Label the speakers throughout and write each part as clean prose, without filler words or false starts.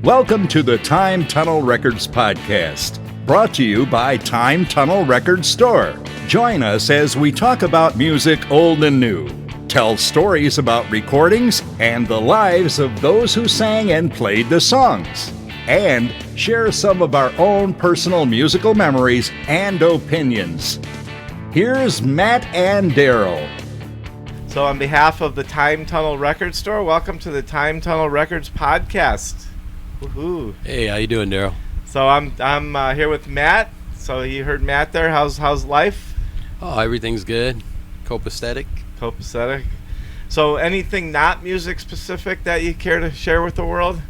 Speaker 1: Welcome to the Time Tunnel Records podcast, brought to you by Time Tunnel Records Store. Join us as we talk about music old and new, tell stories about recordings and the lives of those who sang and played the songs, and share some of our own personal musical memories and opinions. Here's Matt and Daryl.
Speaker 2: So on behalf of the Time Tunnel Records Store, welcome to the Time Tunnel Records podcast. Woohoo.
Speaker 3: Hey, how you doing, Daryl?
Speaker 2: So I'm here with Matt. So you heard Matt there. How's life?
Speaker 3: Oh, everything's good. Copacetic.
Speaker 2: So anything not music specific that you care to share with the world?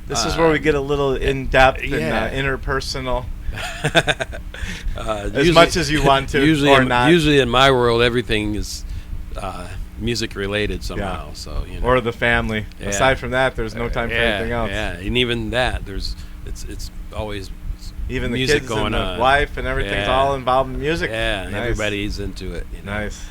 Speaker 2: This is where we get a little in-depth and interpersonal. As much as you want to, not.
Speaker 3: Usually in my world, everything is music related somehow.
Speaker 2: Yeah.
Speaker 3: So
Speaker 2: or the family. Yeah. Aside from that, there's no time for anything else.
Speaker 3: Yeah, and even that, it's always
Speaker 2: even
Speaker 3: music
Speaker 2: the kids
Speaker 3: going
Speaker 2: and the
Speaker 3: on.
Speaker 2: Wife and everything's all involved in music.
Speaker 3: Yeah,
Speaker 2: nice.
Speaker 3: Everybody's into it.
Speaker 2: Nice.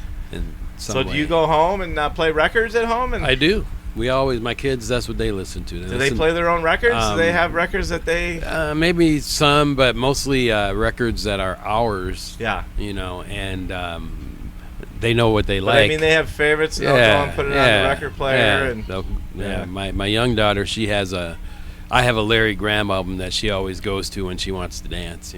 Speaker 3: So
Speaker 2: do you go home and play records at home? And
Speaker 3: I do. My kids, that's what they listen to.
Speaker 2: They play their own records? Do they have records that they...
Speaker 3: maybe some, but mostly records that are ours.
Speaker 2: Yeah.
Speaker 3: And they know what they like.
Speaker 2: I mean, they have favorites, and they'll go and put it on the record player.
Speaker 3: My young daughter, I have a Larry Graham album that she always goes to when she wants to dance,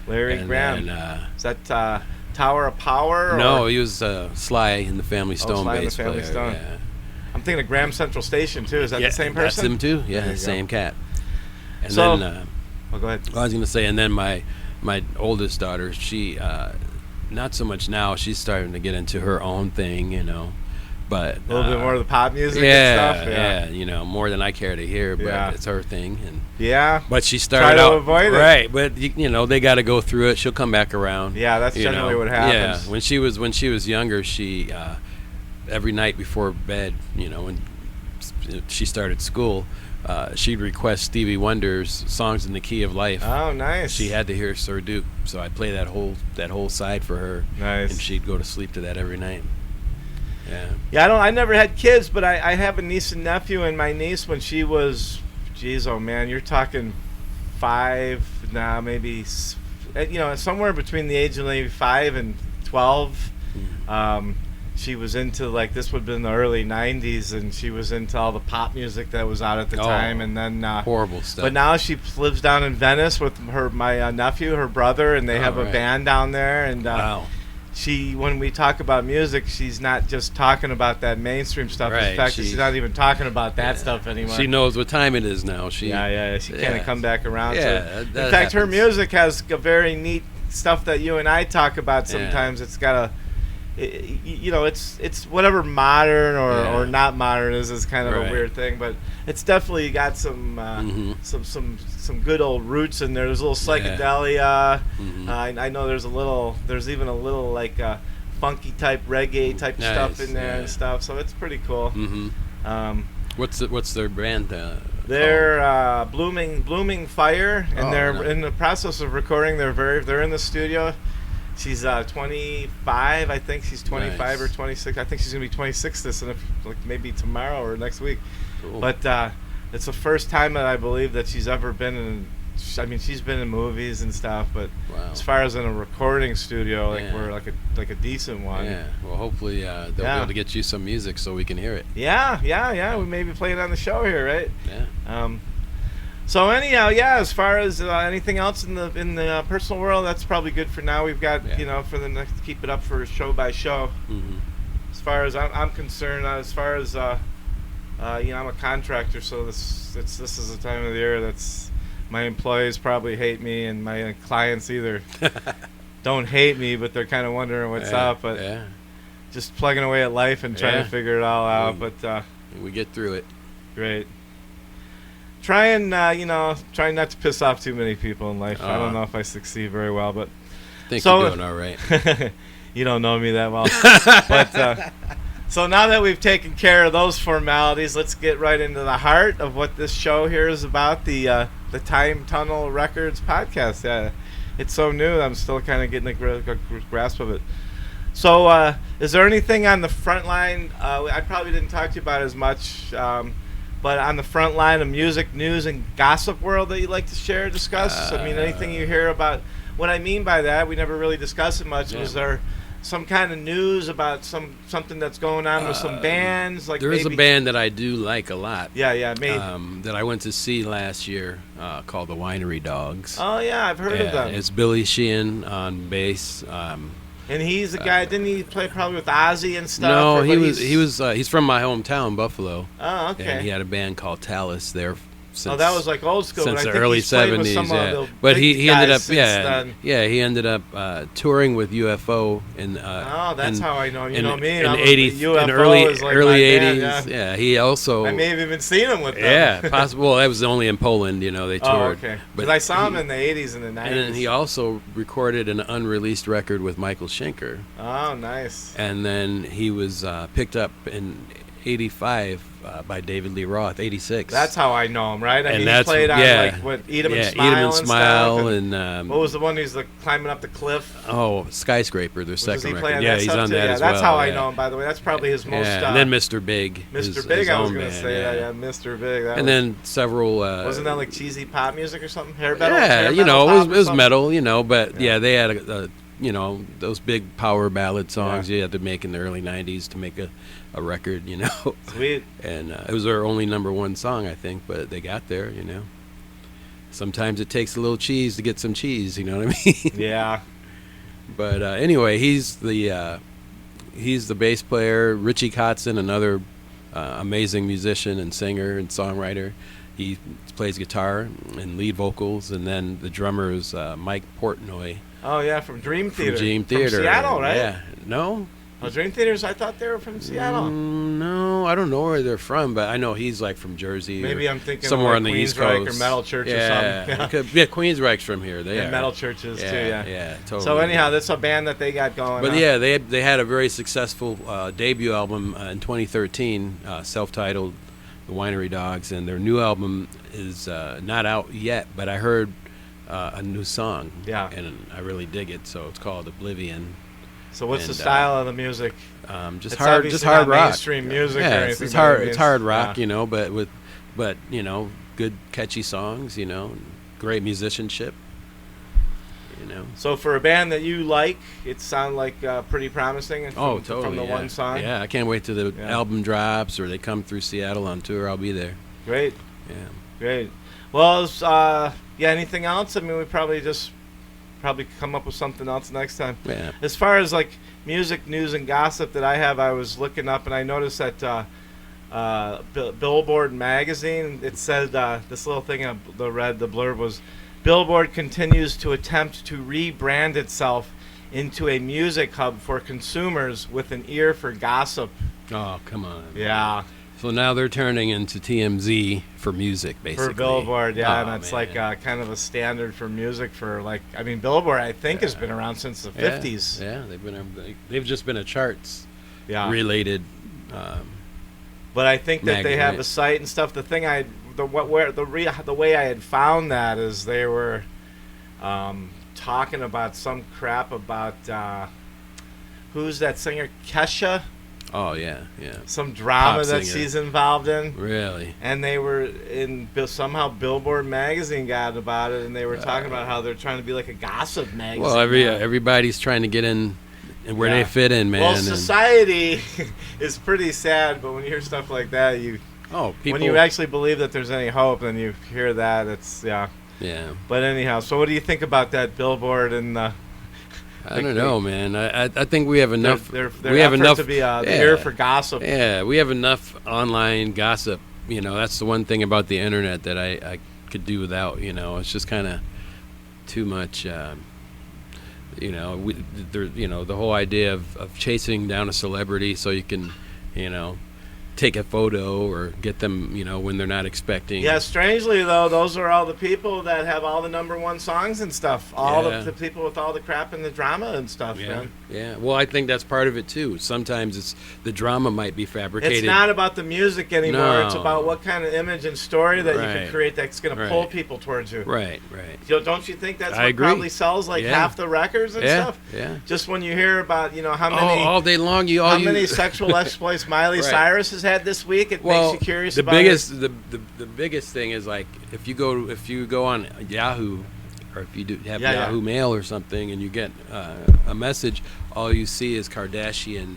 Speaker 2: Larry Graham. Is that Tower of Power?
Speaker 3: No, he was Sly in the Family Stone bass player.
Speaker 2: Yeah. I'm thinking of Graham Central Station, too. Is that the same person?
Speaker 3: That's him, too. Yeah, same cat. And
Speaker 2: go ahead.
Speaker 3: I was going to say, and then my oldest daughter, she, not so much now, she's starting to get into her own thing, but...
Speaker 2: A little bit more of the pop music and stuff?
Speaker 3: Yeah, more than I care to hear, but it's her thing. But she started
Speaker 2: Try to avoid it.
Speaker 3: Right, but, they got to go through it. She'll come back around.
Speaker 2: Yeah, that's generally what happens.
Speaker 3: Yeah, when she was younger, she... every night before bed, when she started school, she'd request Stevie Wonder's Songs in the Key of Life.
Speaker 2: Oh, nice.
Speaker 3: She had to hear Sir Duke, so I play that whole side for her.
Speaker 2: Nice.
Speaker 3: And she'd go to sleep to that every night. Yeah.
Speaker 2: Yeah, I never had kids, but I have a niece and nephew, and my niece, when she was, you're talking 5 now, maybe, somewhere between the age of maybe 5 and 12. She was into, this would have been the early 90s, and she was into all the pop music that was out at the time. And then
Speaker 3: horrible stuff.
Speaker 2: But now she lives down in Venice with my nephew, her brother, and they have a band down there. And
Speaker 3: wow.
Speaker 2: When we talk about music, she's not just talking about that mainstream stuff.
Speaker 3: Right.
Speaker 2: In fact, she's not even talking about that stuff anymore.
Speaker 3: She knows what time it is now.
Speaker 2: She kind of come back around.
Speaker 3: Yeah,
Speaker 2: in fact, her music has a very neat stuff that you and I talk about sometimes. It's got it's whatever modern or not modern is kind of a weird thing, but it's definitely got some good old roots in there. There's a little psychedelia. I know there's even a little funky type reggae type stuff in there and stuff. So it's pretty cool.
Speaker 3: What's their brand?
Speaker 2: They're Blooming Fire, and they're in the process of recording. They're in the studio. She's 25, I think. She's 25 or 26. I think she's going to be 26 maybe tomorrow or next week.
Speaker 3: Cool.
Speaker 2: But it's the first time that I believe that she's ever been in... she's been in movies and stuff, but as far as in a recording studio, we're like a decent one.
Speaker 3: Yeah. Well, hopefully they'll be able to get you some music so we can hear it.
Speaker 2: Yeah. We may be playing on the show here, right?
Speaker 3: Yeah.
Speaker 2: So anyhow, as far as anything else in the personal world, that's probably good for now. We've got for the next, keep it up for show by show. As far as I'm concerned, as far as I'm a contractor, so this is the time of the year that's my employees probably hate me, and my clients either don't hate me, but they're kind of wondering what's up. But just plugging away at life and trying to figure it all out. But
Speaker 3: we get through it.
Speaker 2: Great. Try not to piss off too many people in life. I don't know if I succeed very well, but
Speaker 3: I think you're doing all right.
Speaker 2: You don't know me that well. But so now that we've taken care of those formalities, let's get right into the heart of what this show here is about, the Time Tunnel Records podcast. Yeah, it's so new. I'm still kind of getting a grasp of it. So is there anything on the front line? I probably didn't talk to you about as much. but on the front line of music, news, and gossip world that you'd like to share or discuss? I mean, anything you hear about. What I mean by that, we never really discussed it much. Was there some kind of news about something that's going on with some bands? Like
Speaker 3: there is a band that I do like a lot.
Speaker 2: Yeah, maybe.
Speaker 3: That I went to see last year called the Winery Dogs.
Speaker 2: Oh yeah, I've heard of them.
Speaker 3: It's Billy Sheehan on bass.
Speaker 2: And he's the guy. Didn't he play probably with Ozzy and stuff?
Speaker 3: No, he's from my hometown, Buffalo.
Speaker 2: Oh, okay.
Speaker 3: And he had a band called Talus there. Since,
Speaker 2: that was like old school.
Speaker 3: Since
Speaker 2: but I
Speaker 3: the
Speaker 2: think
Speaker 3: early
Speaker 2: he's played with
Speaker 3: '70s,
Speaker 2: some of the
Speaker 3: But
Speaker 2: big
Speaker 3: he ended up,
Speaker 2: guys then.
Speaker 3: he ended up touring with UFO in.
Speaker 2: That's how I know. You know me.
Speaker 3: In
Speaker 2: UFO
Speaker 3: early
Speaker 2: is like
Speaker 3: early
Speaker 2: my
Speaker 3: '80s.
Speaker 2: band,
Speaker 3: Yeah, he also.
Speaker 2: I may have even seen him with them.
Speaker 3: Yeah, possible. Well, that was only in Poland. They toured.
Speaker 2: Oh, okay. Because I saw him in the '80s and the '90s.
Speaker 3: And then he also recorded an unreleased record with Michael Schenker.
Speaker 2: Oh, nice.
Speaker 3: And then he was picked up in '85 by David Lee Roth, '86.
Speaker 2: That's how I know him, right? I mean,
Speaker 3: that's
Speaker 2: he played on Eat 'Em and Smile,
Speaker 3: Eat 'Em and Smile,
Speaker 2: and what was the one he's climbing up the cliff?
Speaker 3: Oh, Skyscraper, their second record.
Speaker 2: Yeah,
Speaker 3: he's on that as well.
Speaker 2: That's how I know him, by the way. That's probably his most.
Speaker 3: And then Mr. Big.
Speaker 2: Mr. Big, I was going to say that. Yeah, Mr. Big.
Speaker 3: And then several.
Speaker 2: Wasn't that like cheesy pop music or something? Hair metal.
Speaker 3: Yeah, it was metal, but they had a those big power ballad songs you had to make in the early '90s to make a record,
Speaker 2: Sweet.
Speaker 3: And it was their only #1 song, I think, but they got there, Sometimes it takes a little cheese to get some cheese, you know what I mean?
Speaker 2: Yeah.
Speaker 3: But anyway, he's the bass player. Richie Kotzen, another amazing musician and singer and songwriter. He plays guitar and lead vocals, and then the drummer is Mike Portnoy.
Speaker 2: Oh yeah, from Dream Theater.
Speaker 3: From
Speaker 2: Seattle, right?
Speaker 3: Yeah. No.
Speaker 2: Oh, Dream Theaters. I thought they were from Seattle.
Speaker 3: No, I don't know where they're from, but I know he's from Jersey.
Speaker 2: Maybe I'm thinking
Speaker 3: somewhere on the
Speaker 2: Queensryche
Speaker 3: East Coast
Speaker 2: or Metal Church or something.
Speaker 3: Yeah, Queensryche's from here. They
Speaker 2: and
Speaker 3: are.
Speaker 2: Metal Churches too.
Speaker 3: Yeah, totally.
Speaker 2: So anyhow, that's a band that they got going.
Speaker 3: But they had a very successful debut album in 2013, self-titled "The Winery Dogs," and their new album is not out yet. But I heard a new song, and I really dig it. So it's called Oblivion.
Speaker 2: So what's the style of the music?
Speaker 3: Just hard rock.
Speaker 2: Mainstream music.
Speaker 3: Yeah,
Speaker 2: or
Speaker 3: it's
Speaker 2: anything
Speaker 3: it's hard rock, but good catchy songs, great musicianship,
Speaker 2: So for a band that you like, it sounds like pretty promising.
Speaker 3: Totally.
Speaker 2: From the one song.
Speaker 3: Yeah, I can't wait till the album drops or they come through Seattle on tour. I'll be there.
Speaker 2: Great.
Speaker 3: Yeah.
Speaker 2: Great. Well, anything else? I mean, we probably come up with something else next time.
Speaker 3: Yeah.
Speaker 2: As far as music, news, and gossip that I was looking up, and I noticed that Billboard magazine, it said this little thing the blurb was, Billboard continues to attempt to rebrand itself into a music hub for consumers with an ear for gossip.
Speaker 3: Oh, come on.
Speaker 2: Yeah.
Speaker 3: So now they're turning into TMZ for music, basically.
Speaker 2: For Billboard, and it's kind of a standard for music Billboard, I think, has been around since the 50s.
Speaker 3: Yeah, they've just been a charts related.
Speaker 2: But I think that they have a site and stuff. The thing the way I had found that is they were talking about some crap about who's that singer, Kesha.
Speaker 3: Oh, yeah.
Speaker 2: Some drama
Speaker 3: Pop
Speaker 2: that
Speaker 3: singer.
Speaker 2: she's involved in.
Speaker 3: Really?
Speaker 2: And they were somehow Billboard magazine got about it, and they were talking about how they're trying to be like a gossip magazine.
Speaker 3: Well, everybody's trying to get in where they fit in, man.
Speaker 2: Well, society is pretty sad, but when you hear stuff like that, when you actually believe that there's any hope, then you hear that, it's,
Speaker 3: Yeah.
Speaker 2: But anyhow, so what do you think about that Billboard and
Speaker 3: I don't know, man. I think we have enough.
Speaker 2: Their
Speaker 3: we have enough
Speaker 2: to be the ear for gossip.
Speaker 3: Yeah, we have enough online gossip. That's the one thing about the internet that I could do without. It's just kind of too much. The whole idea of chasing down a celebrity so you can, take a photo or get them, when they're not expecting.
Speaker 2: Yeah, strangely though, those are all the people that have all the #1 songs and stuff. All the people with all the crap and the drama and stuff.
Speaker 3: Yeah,
Speaker 2: man.
Speaker 3: Yeah. Well, I think that's part of it too. Sometimes it's the drama might be fabricated.
Speaker 2: It's not about the music anymore. No. It's about what kind of image and story that you can create that's going to pull people towards you.
Speaker 3: Right.
Speaker 2: Don't you think that's what probably sells half the records and stuff?
Speaker 3: Yeah.
Speaker 2: Just when you hear about how many
Speaker 3: all day long
Speaker 2: how many sexual exploits Miley Cyrus has has had this week? It makes you curious
Speaker 3: the
Speaker 2: about
Speaker 3: biggest,
Speaker 2: it?
Speaker 3: The biggest thing is like if you go on Yahoo, or if you have Yahoo Mail or something, and you get a message, all you see is Kardashian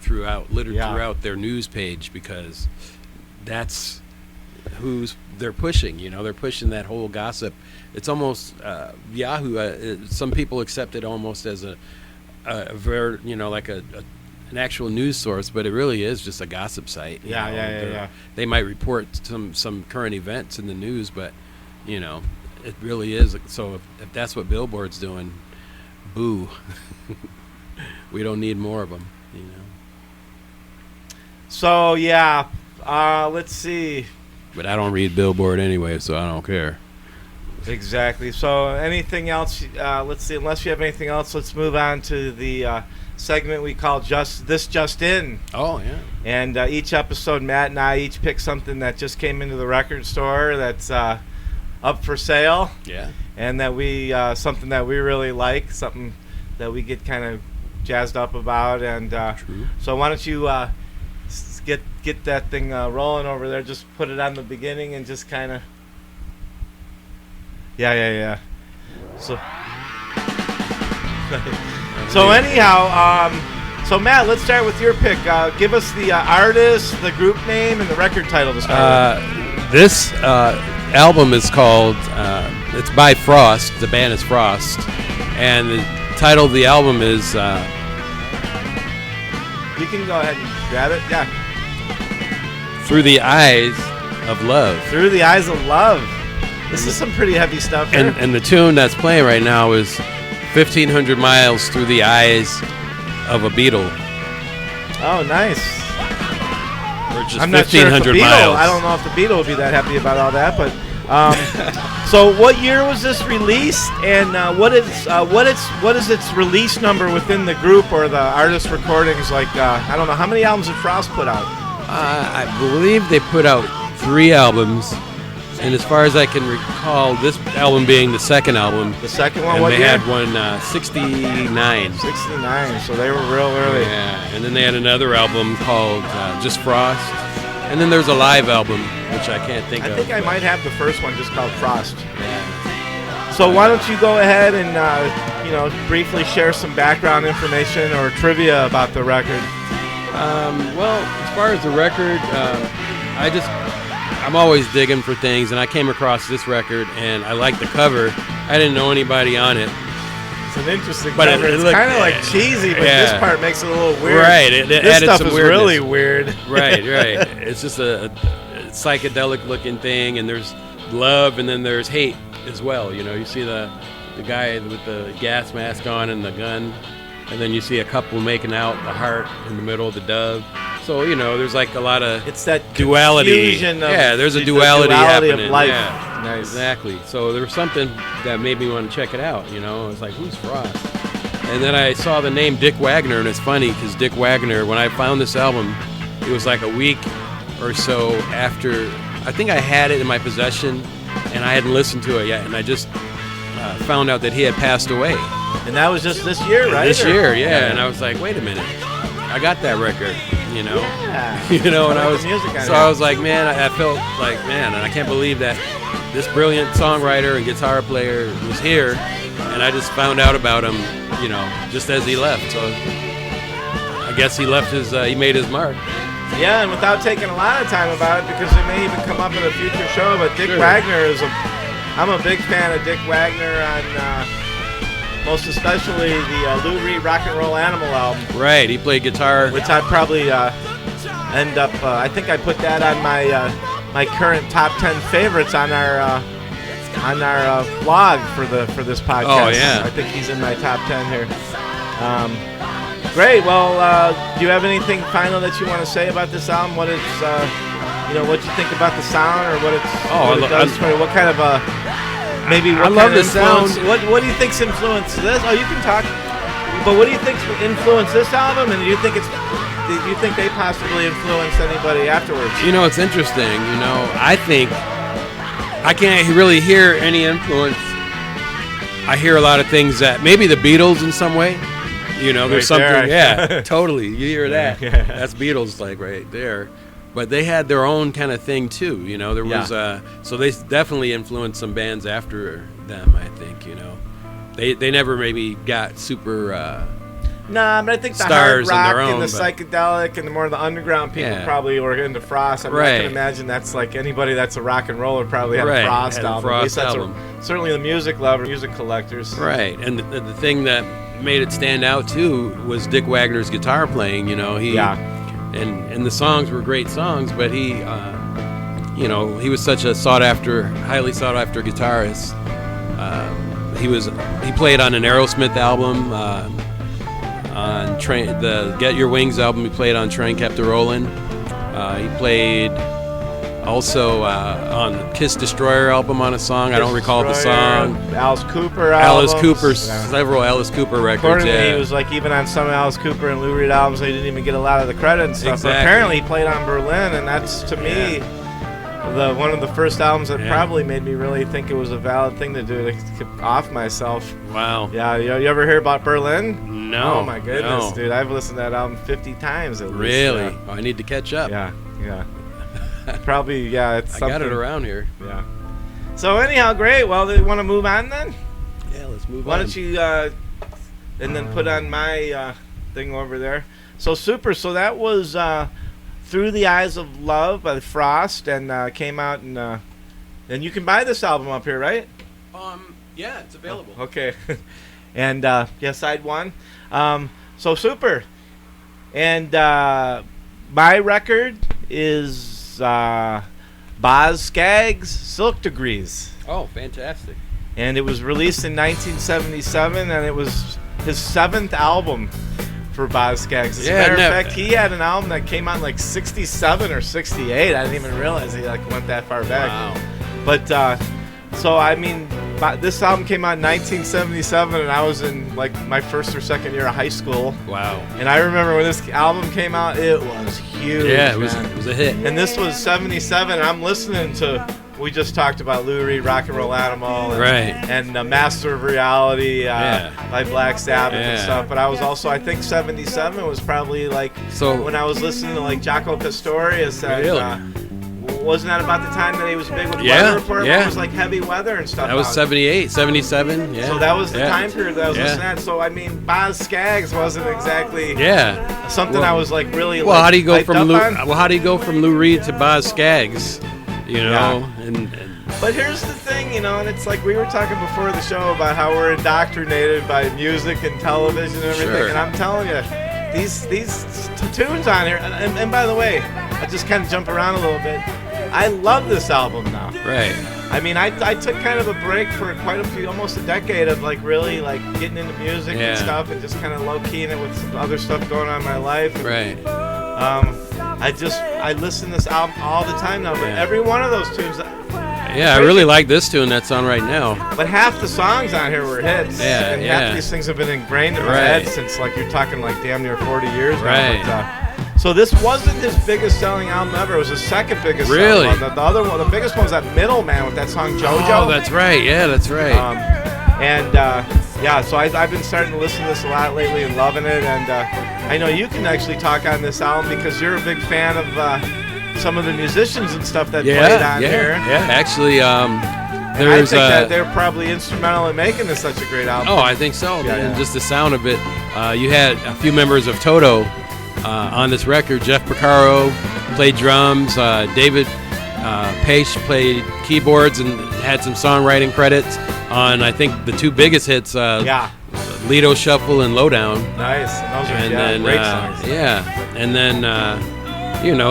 Speaker 3: throughout their news page, because that's who's they're pushing. They're pushing that whole gossip. It's almost Yahoo. Some people accept it almost as a very, like an actual news source, but it really is just a gossip site.
Speaker 2: Yeah.
Speaker 3: They might report some current events in the news, but it really is. So if that's what Billboard's doing, boo. We don't need more of them.
Speaker 2: So let's see.
Speaker 3: But I don't read Billboard anyway, so I don't care.
Speaker 2: Exactly. So anything else? Let's see. Unless you have anything else, let's move on to the segment we call Just In.
Speaker 3: Oh, yeah.
Speaker 2: And each episode, Matt and I each pick something that just came into the record store that's up for sale.
Speaker 3: Yeah.
Speaker 2: And that we something that we really like, something that we get kind of jazzed up about. And
Speaker 3: True.
Speaker 2: So why don't you get that thing rolling over there? Just put it on the beginning and just kind of. Yeah. So anyhow, so Matt, let's start with your pick. Give us the artist, the group name, and the record title to start with.
Speaker 3: This album is called, it's by Frost. The band is Frost. And the title of the album is...
Speaker 2: you can go ahead and grab it. Yeah.
Speaker 3: Through the Eyes of Love.
Speaker 2: Through the Eyes of Love. This is some pretty heavy stuff here.
Speaker 3: And the tune that's playing right now is 1,500 Miles Through the Eyes of a Beetle.
Speaker 2: Oh, nice.
Speaker 3: Or just
Speaker 2: I'm not sure if the Beetle,
Speaker 3: miles.
Speaker 2: I don't know if the Beetle would be that happy about all that, but so what year was this released, and what is its release number within the group or the artist recordings? Like I don't know, how many albums did Frost put out?
Speaker 3: I believe they put out 3 albums. And as far as I can recall, this album being the second album.
Speaker 2: The second one,
Speaker 3: and
Speaker 2: what
Speaker 3: they
Speaker 2: year?
Speaker 3: had one 69.
Speaker 2: 69, so they were real early.
Speaker 3: Yeah, and then they had another album called Just Frost. And then there's a live album, which I can't think of.
Speaker 2: I think I might have the first one just called Frost.
Speaker 3: Yeah.
Speaker 2: So why don't you go ahead and briefly share some background information or trivia about the record?
Speaker 3: Well, as far as the record, I'm always digging for things, and I came across this record, and I liked the cover. I didn't know anybody on it.
Speaker 2: It's an interesting
Speaker 3: but
Speaker 2: cover. It's kind of like cheesy, but this part makes it a little weird.
Speaker 3: Right. It
Speaker 2: this
Speaker 3: added
Speaker 2: stuff
Speaker 3: some
Speaker 2: is
Speaker 3: weirdness.
Speaker 2: really weird.
Speaker 3: Right. It's just a psychedelic-looking thing, and there's love, and then there's hate as well. You see the guy with the gas mask on and the gun, and then you see a couple making out, the heart in the middle of the dove. So, there's like a lot of
Speaker 2: it's that
Speaker 3: duality. There's a duality happening.
Speaker 2: Of life.
Speaker 3: Yeah,
Speaker 2: nice.
Speaker 3: Exactly. So there was something that made me want to check it out. I was like, who's Frost? And then I saw the name Dick Wagner, and it's funny because Dick Wagner, when I found this album, it was like a week or so after. I think I had it in my possession, and I hadn't listened to it yet, and I just found out that he had passed away.
Speaker 2: And that was just this year, right?
Speaker 3: This year, yeah. And I was like, wait a minute, I got that record.
Speaker 2: Yeah.
Speaker 3: And I was like, man, I felt like, man, and I can't believe that this brilliant songwriter and guitar player was here, and I just found out about him, just as he left. So I guess he made his mark.
Speaker 2: Yeah, and without taking a lot of time about it, because it may even come up in a future show, but Dick Wagner I'm a big fan of Dick Wagner on most especially the Lou Reed Rock and Roll Animal album.
Speaker 3: Right, he played guitar.
Speaker 2: Which I'd probably end up, I think I put that on my current top 10 favorites on our blog for this podcast.
Speaker 3: Oh, yeah.
Speaker 2: I think he's in my top 10 here. Great. Well, do you have anything final that you want to say about this album? What it's, what you think about the sound, or what it does for you? What kind of maybe what
Speaker 3: I love
Speaker 2: kind of
Speaker 3: the sound.
Speaker 2: What do you think's influenced this? Oh, you can talk. But what do you think's influenced this album, and do you think they possibly influenced anybody afterwards?
Speaker 3: It's interesting. I think I can't really hear any influence. I hear a lot of things that maybe the Beatles in some way. There's
Speaker 2: right
Speaker 3: something.
Speaker 2: there.
Speaker 3: Yeah, totally. You hear that?
Speaker 2: Yeah.
Speaker 3: That's Beatles, like right there. but they had their own kind of thing too. You know, there was so they definitely influenced some bands after them. I think, you know, they never maybe got super.
Speaker 2: Nah, but I think the
Speaker 3: stars
Speaker 2: hard
Speaker 3: on
Speaker 2: rock
Speaker 3: their own,
Speaker 2: and the psychedelic and the more of the underground people probably were into Frost. I mean, I can imagine that's like anybody that's a rock and roller probably had a Frost album. At least that's certainly the music lovers, music collectors.
Speaker 3: Right, and the thing that made it stand out too was Dick Wagner's guitar playing. You know, and the songs were great songs, but he, you know, he was such a highly sought after guitarist. He played on an Aerosmith album. On the Get Your Wings album, he played on Train Kept a Rollin'. He played also on the Kiss Destroyer album on a song. I don't recall the song.
Speaker 2: Alice Cooper albums.
Speaker 3: Several Alice Cooper records.
Speaker 2: Accordingly, he was like even on some Alice Cooper and Lou Reed albums, he didn't even get a lot of the credit and stuff.
Speaker 3: Exactly.
Speaker 2: But apparently he played on Berlin, and that's, to me, one of the first albums that probably made me really think it was a valid thing to do to get off myself.
Speaker 3: Wow.
Speaker 2: Yeah, you ever hear about Berlin?
Speaker 3: No.
Speaker 2: Oh my goodness, dude! I've listened to that album 50 times at least.
Speaker 3: Really? Oh, I need to catch up.
Speaker 2: Yeah. Probably, it's something.
Speaker 3: I got it around here.
Speaker 2: Yeah. So anyhow, great. Well, do you want to move on then?
Speaker 3: Yeah, let's move on.
Speaker 2: Why don't you, and then put on my thing over there. So super. So that was Through the Eyes of Love by Frost, and came out, and you can buy this album up here, right?
Speaker 3: Yeah, it's available.
Speaker 2: Okay. And side one. So super. And my record is Boz Scaggs' Silk Degrees.
Speaker 3: Oh, fantastic.
Speaker 2: And it was released in 1977, and it was his 7th album for Boz Scaggs. As a matter of fact, he had an album that came out in like 67 or 68. I didn't even realize he went that far back.
Speaker 3: Wow.
Speaker 2: But so I mean, this album came out in 1977, and I was in like my first or second year of high school.
Speaker 3: Wow. And
Speaker 2: I remember when this album came out, it was huge.
Speaker 3: Yeah, it was a hit.
Speaker 2: And this was 77, and I'm listening to, we just talked about Lou Reed, Rock and Roll Animal, and Master of Reality by Black Sabbath and stuff. But I was also, I think 77 was probably like when I was listening to like Jaco Pastorius. Wasn't that about the time that he was big with Weather Report? It was like heavy weather and stuff.
Speaker 3: That was 78, 77,
Speaker 2: So that was the time period that I was listening at. So I mean, Boz Scaggs wasn't exactly something I was like really.
Speaker 3: Well, how do you go from Lou Reed to Boz Scaggs? You know, and
Speaker 2: but here's the thing, you know, and it's like we were talking before the show about how we're indoctrinated by music and television and everything, and I'm telling you, these tunes on here, and by the way, I just kind of jump around a little bit. I love this album now.
Speaker 3: Right.
Speaker 2: I mean, I took kind of a break for almost a decade of like really like getting into music and stuff, and just kind of low keying it with some other stuff going on in my life.
Speaker 3: Right.
Speaker 2: I listen to this album all the time now, but every one of those tunes.
Speaker 3: Yeah, I really like this tune that's on right now.
Speaker 2: But half the songs on here were hits.
Speaker 3: Yeah,
Speaker 2: and half of these things have been ingrained in my head since like you're talking like damn near 40 years now.
Speaker 3: Right.
Speaker 2: So this wasn't his biggest selling album ever. It was his second biggest
Speaker 3: really?
Speaker 2: selling one. The other one, the biggest one was that Middleman with that song JoJo.
Speaker 3: Oh, that's right. Yeah, that's right.
Speaker 2: So I've been starting to listen to this a lot lately and loving it. And I know you can actually talk on this album because you're a big fan of some of the musicians and stuff that played on here.
Speaker 3: Yeah, actually,
Speaker 2: I think that they're probably instrumental in making this such a great album.
Speaker 3: Oh, I think so. And just the sound of it. You had a few members of Toto on this record. Jeff Porcaro played drums. David Pace played keyboards and had some songwriting credits on, I think, the two biggest hits, Lido Shuffle and Lowdown.
Speaker 2: Nice. And those are great songs.
Speaker 3: Yeah. And then,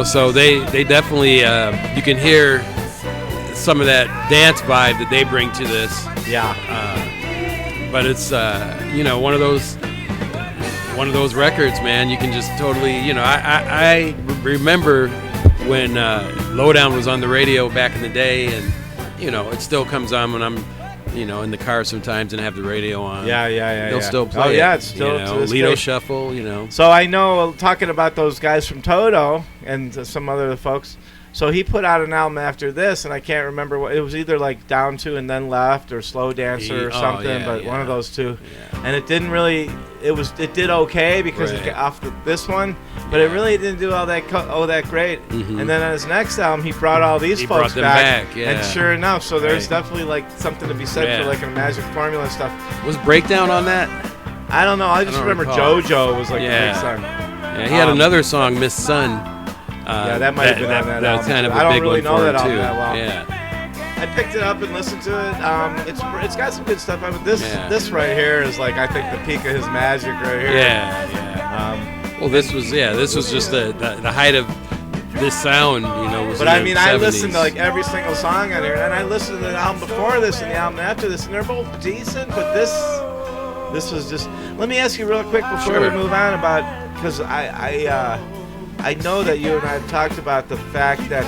Speaker 3: so they definitely, you can hear some of that dance vibe that they bring to this.
Speaker 2: Yeah.
Speaker 3: But it's, one of those records, man. You can just totally, I remember when Lowdown was on the radio back in the day, and it still comes on when I'm in the car sometimes and have the radio on. They'll still play.
Speaker 2: Oh yeah, it's still
Speaker 3: Lido Shuffle.
Speaker 2: So I know, talking about those guys from Toto and some other folks, So he put out an album after this, and I can't remember what it was. Either like Down to and Then Left or Slow Dancer or something, but one of those two.
Speaker 3: Yeah.
Speaker 2: And it didn't really. It did okay because it got off this one, but it really didn't do all that that great.
Speaker 3: Mm-hmm.
Speaker 2: And then on his next album, he brought all these folks back,
Speaker 3: yeah.
Speaker 2: and sure enough, so there's definitely like something to be said for like a Magic Formula stuff.
Speaker 3: Was Breakdown on that?
Speaker 2: I don't know. I just remember JoJo was like a big song.
Speaker 3: Yeah, he had another song, Miss Sun.
Speaker 2: Yeah, that might have been on that album.
Speaker 3: Was kind of a
Speaker 2: I don't
Speaker 3: big
Speaker 2: really
Speaker 3: one
Speaker 2: know
Speaker 3: for
Speaker 2: that
Speaker 3: him
Speaker 2: album
Speaker 3: too.
Speaker 2: that well.
Speaker 3: Yeah.
Speaker 2: I picked it up and listened to it. It's got some good stuff. I mean, this right here is like I think the peak of his magic right here.
Speaker 3: Yeah. Well, this was just the height of this sound, Was
Speaker 2: but
Speaker 3: in
Speaker 2: I mean,
Speaker 3: the
Speaker 2: I
Speaker 3: 70s.
Speaker 2: listened to like every single song on here, and I listened to the album before this and the album after this, and they're both decent. But this was just. Let me ask you real quick before we move on about because I know that you and I have talked about the fact that,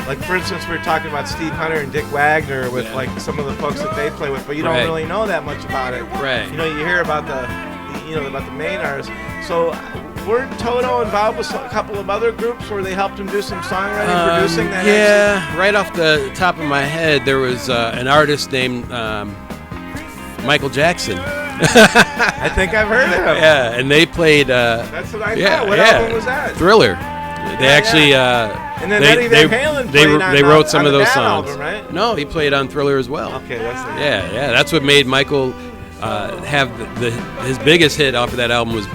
Speaker 2: like for instance, we were talking about Steve Hunter and Dick Wagner with like some of the folks that they play with, but you don't really know that much about it.
Speaker 3: Right.
Speaker 2: You hear about about the main artists. So weren't Toto involved with a couple of other groups where they helped him do some songwriting, producing?
Speaker 3: Right off the top of my head, there was an artist named Michael Jackson.
Speaker 2: I think I've heard of him.
Speaker 3: Yeah, and they played.
Speaker 2: That's what I thought. What album was that?
Speaker 3: Thriller. They actually.
Speaker 2: And then Eddie Van Halen played
Speaker 3: they wrote some of those
Speaker 2: that
Speaker 3: songs.
Speaker 2: Album, right?
Speaker 3: No, he played on Thriller as well.
Speaker 2: Okay, that's the
Speaker 3: yeah. That's what made Michael have his biggest hit off of that album was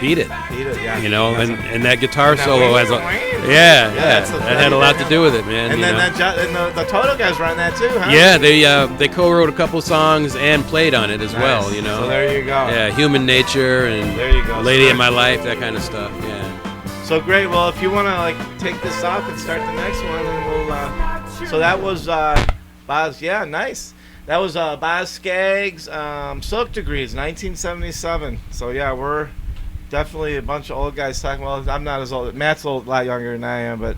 Speaker 3: Beat It.
Speaker 2: Beat It, yeah.
Speaker 3: And that guitar solo has that had a lot to do with it, man.
Speaker 2: And then the Toto guys run that too, huh?
Speaker 3: Yeah, they co-wrote a couple songs and played on it as well,
Speaker 2: So there you go.
Speaker 3: Yeah, Human Nature and
Speaker 2: there you go.
Speaker 3: Lady in My Life, that kind of stuff. Yeah.
Speaker 2: So great. Well, if you want to take this off and start the next one, and we'll. So that was Boz. Yeah, nice. That was Boz Scaggs, Silk Degrees, 1977. So yeah, we're definitely a bunch of old guys talking. Well, I'm not as old. Matt's a lot younger than I am, but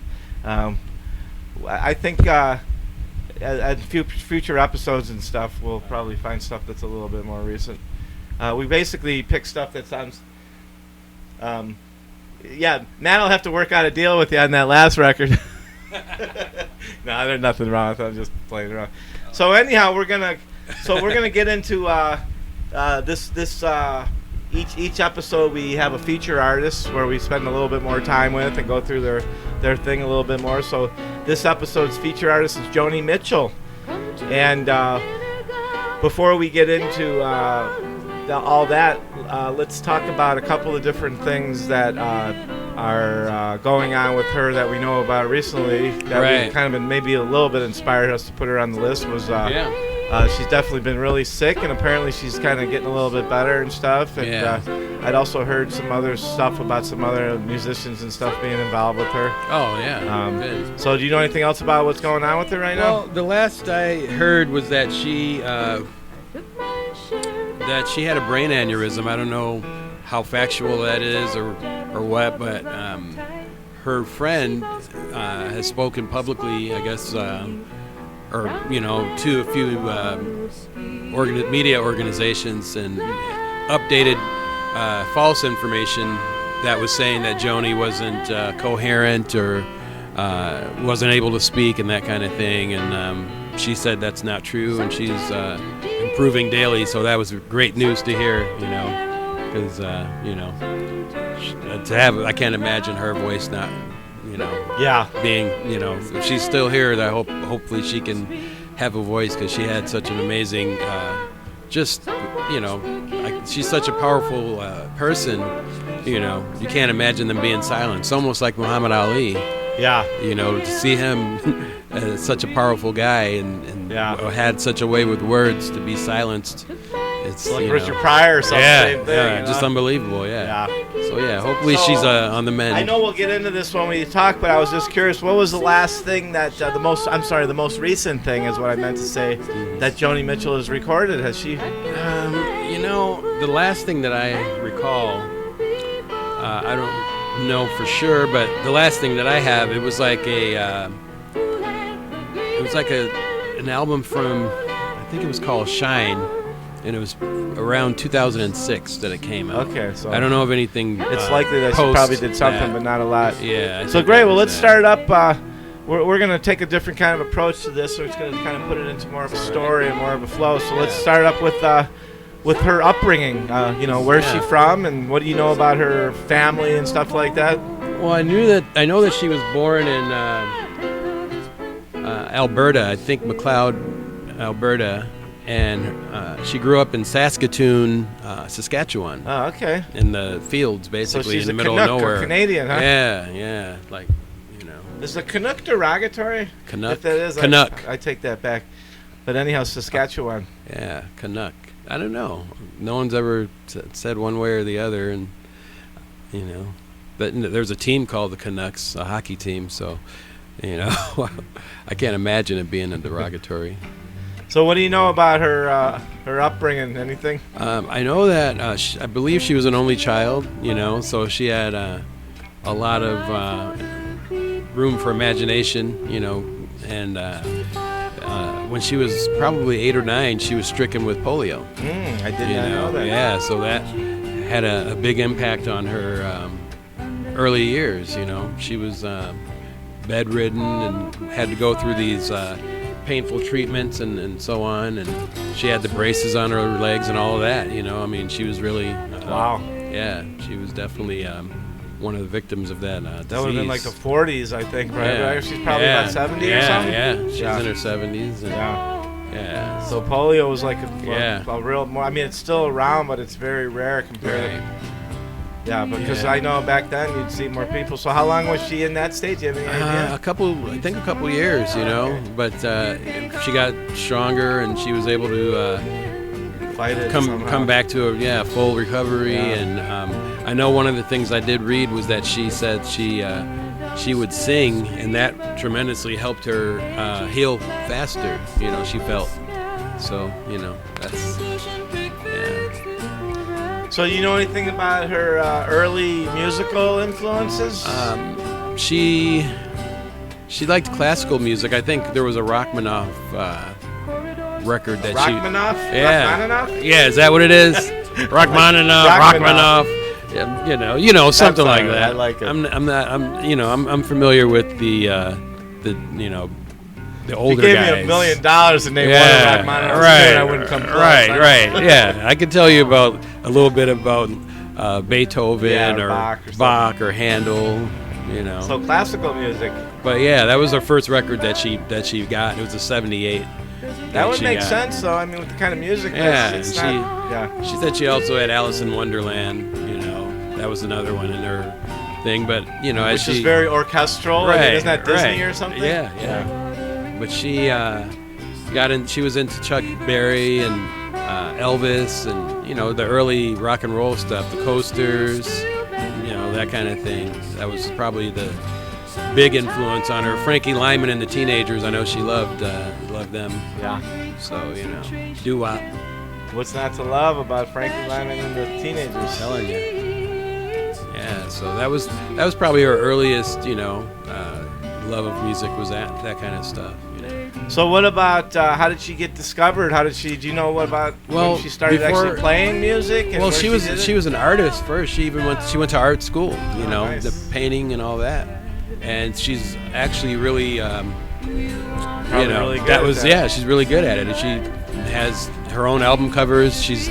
Speaker 2: I think at future episodes and stuff, we'll probably find stuff that's a little bit more recent. We basically pick stuff that sounds. Yeah, Matt will have to work out a deal with you on that last record. No, there's nothing wrong with it. I'm just playing around. So anyhow, we're gonna get into this. Each episode we have a feature artist where we spend a little bit more time with and go through their thing a little bit more. So this episode's feature artist is Joni Mitchell, and before we get into all that, let's talk about a couple of different things that are going on with her that we know about recently that we've kind of been maybe a little bit inspired us to put her on the list. Was she's definitely been really sick, and apparently she's kind of getting a little bit better and stuff. And I'd also heard some other stuff about some other musicians and stuff being involved with her.
Speaker 3: Oh yeah. Good.
Speaker 2: So do you know anything else about what's going on with her right now?
Speaker 3: Well, the last I heard was that she had a brain aneurysm. I don't know how factual that is or what, but her friend has spoken publicly, I guess, to a few media organizations and updated false information that was saying that Joni wasn't coherent or wasn't able to speak and that kind of thing. And she said that's not true, and she's improving daily. So that was great news to hear, because to have, I can't imagine her voice not, being, if she's still here, that hopefully she can have a voice, because she had such an amazing, she's such a powerful person, you can't imagine them being silent. It's almost like Muhammad Ali.
Speaker 2: Yeah.
Speaker 3: To see him as such a powerful guy and had such a way with words to be silenced. It's
Speaker 2: like Richard Pryor or something. Same thing,
Speaker 3: yeah, just unbelievable. Yeah. So hopefully she's on the mend.
Speaker 2: I know we'll get into this when we talk, but I was just curious. What was the last thing that the most recent thing is what I meant to say that Joni Mitchell has recorded? Has she?
Speaker 3: The last thing that I recall, I don't know for sure, but the last thing that I have, it was like an album from, I think it was called Shine. and it was around 2006 that it came out.
Speaker 2: Okay, so
Speaker 3: I don't know of anything.
Speaker 2: It's likely that she
Speaker 3: post
Speaker 2: probably did something,
Speaker 3: that.
Speaker 2: but not a lot.
Speaker 3: Yeah. I
Speaker 2: So
Speaker 3: think
Speaker 2: great.
Speaker 3: that
Speaker 2: Well,
Speaker 3: was
Speaker 2: let's
Speaker 3: that.
Speaker 2: start up. We're going to take a different kind of approach to this. We're just going to kind of put it into more of a story and more of a flow. So let's start up with her upbringing. Where's she from, and what do you know about her family and stuff like that?
Speaker 3: Well, I know that she was born in Alberta. I think McLeod, Alberta, and she grew up in Saskatoon, Saskatchewan.
Speaker 2: Oh, okay.
Speaker 3: In the fields,
Speaker 2: So
Speaker 3: basically,
Speaker 2: she's
Speaker 3: in the
Speaker 2: a
Speaker 3: middle
Speaker 2: Canuck
Speaker 3: of nowhere.
Speaker 2: or Canadian, huh?
Speaker 3: Yeah, like,
Speaker 2: Is the Canuck derogatory?
Speaker 3: Canuck.
Speaker 2: If that is,
Speaker 3: Canuck.
Speaker 2: I take that back. But anyhow, Saskatchewan.
Speaker 3: Yeah, Canuck. I don't know. No one's ever said one way or the other, and but there's a team called the Canucks, a hockey team. So, I can't imagine it being a derogatory.
Speaker 2: So what do you know about her upbringing? Anything?
Speaker 3: I know that I believe she was an only child. So she had a lot of room for imagination. And when she was probably 8 or 9, she was stricken with polio.
Speaker 2: I did not know that.
Speaker 3: Yeah, so that had a big impact on her early years. She was bedridden and had to go through these painful treatments and so on. And she had the braces on her legs and all of that. She was really
Speaker 2: Wow.
Speaker 3: Yeah, she was definitely one of the victims of that disease.
Speaker 2: That would have been like the 40s, I think, right?
Speaker 3: Yeah.
Speaker 2: She's probably about 70 or something?
Speaker 3: Yeah, she's in her 70s. And Yeah.
Speaker 2: So polio was like
Speaker 3: Yeah.
Speaker 2: a real, it's still around, but it's very rare compared to. Yeah, because
Speaker 3: Yeah.
Speaker 2: I know back then you'd see more people. So how long was she in that state? Do you have any idea?
Speaker 3: I think a couple years, but she got stronger and she was able to
Speaker 2: Fight it
Speaker 3: come
Speaker 2: somehow.
Speaker 3: back to a full recovery.
Speaker 2: Yeah.
Speaker 3: And I know one of the things I did read was that she said she would sing, and that tremendously helped her heal faster. She felt so. That's
Speaker 2: So you know anything about her early musical influences?
Speaker 3: She liked classical music. I think there was a Rachmaninoff record that
Speaker 2: Rachmaninoff?
Speaker 3: Yeah.
Speaker 2: Rachmaninoff?
Speaker 3: Yeah, is that what it is? Rachmaninoff. Yeah, something like
Speaker 2: alright,
Speaker 3: that.
Speaker 2: I like it.
Speaker 3: I'm familiar with the older
Speaker 2: If you gave
Speaker 3: guys.
Speaker 2: me $1 million to name one of Rachmaninoff's
Speaker 3: right,
Speaker 2: I wouldn't come close.
Speaker 3: right. Yeah, I could tell you about a little bit about Beethoven
Speaker 2: Yeah,
Speaker 3: or
Speaker 2: Bach or
Speaker 3: Handel.
Speaker 2: So classical music.
Speaker 3: But yeah, that was her first record that she got. It was a '78.
Speaker 2: That would
Speaker 3: she
Speaker 2: make
Speaker 3: got.
Speaker 2: sense, though. With the kind of music.
Speaker 3: Yeah,
Speaker 2: it's
Speaker 3: she
Speaker 2: not, yeah.
Speaker 3: she said she also had Alice in Wonderland. That was another one in her thing. But as
Speaker 2: Which
Speaker 3: she
Speaker 2: is very orchestral.
Speaker 3: right,
Speaker 2: Isn't that Disney
Speaker 3: right.
Speaker 2: or something?
Speaker 3: Yeah. But she she was into Chuck Berry and Elvis and the early rock and roll stuff, the Coasters, that kind of thing. That was probably the big influence on her. Frankie Lyman and the Teenagers, I know she loved them.
Speaker 2: Yeah.
Speaker 3: So doo-wop.
Speaker 2: What's not to love about Frankie Lyman and the Teenagers?
Speaker 3: Telling you. Yeah. So that was probably her earliest love of music, was that kind of stuff.
Speaker 2: So what about how did she get discovered? Do you know what about when she started actually playing music? And
Speaker 3: Well,
Speaker 2: where
Speaker 3: she was an artist first. She went to art school,
Speaker 2: nice.
Speaker 3: the painting and all that. And she's actually really,
Speaker 2: really good at that.
Speaker 3: she's really good at it. And she has her own album covers. She's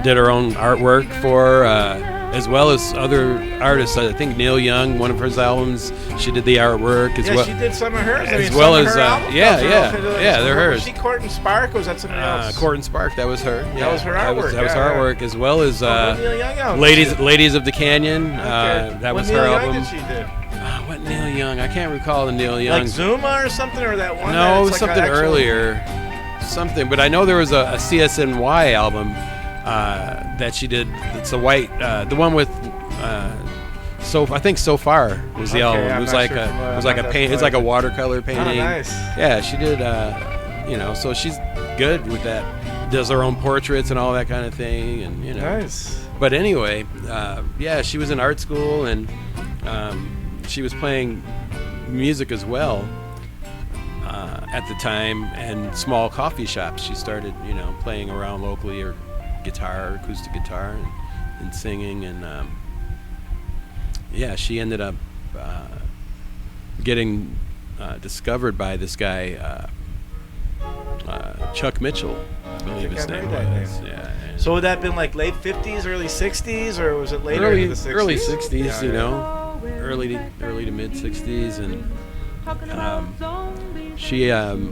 Speaker 3: did her own artwork for, as well as other artists. I think Neil Young, one of her albums, she did the artwork as well.
Speaker 2: She did some of hers.
Speaker 3: As well as, they're hers.
Speaker 2: Was she Court and Spark, or was that somebody else?
Speaker 3: Court and Spark, that was her.
Speaker 2: That was her artwork.
Speaker 3: That was her artwork, as well as
Speaker 2: Neil Young
Speaker 3: Ladies of the Canyon. That was
Speaker 2: Neil
Speaker 3: her
Speaker 2: Young
Speaker 3: album.
Speaker 2: Did she do?
Speaker 3: What Neil Young? I can't recall the Neil Young.
Speaker 2: Like Zuma or something, or that one?
Speaker 3: No, it was
Speaker 2: like
Speaker 3: something earlier. Something, but I know there was a CSNY album that she did. It's a white, the one with. I think So Far was the album. It was like a paint. It's like a watercolor painting.
Speaker 2: Oh, nice.
Speaker 3: Yeah, she did. So she's good with that. Does her own portraits and all that kind of thing, and
Speaker 2: Nice.
Speaker 3: But anyway, she was in art school and she was playing music as well at the time, and small coffee shops. She started, playing around locally or guitar, acoustic guitar, and singing. And she ended up getting discovered by this guy, Chuck Mitchell, I believe his name was. Yeah.
Speaker 2: So would that have been like late 50s, early 60s, or was it later
Speaker 3: early,
Speaker 2: in the 60s?
Speaker 3: Early 60s, early to mid 60s, and she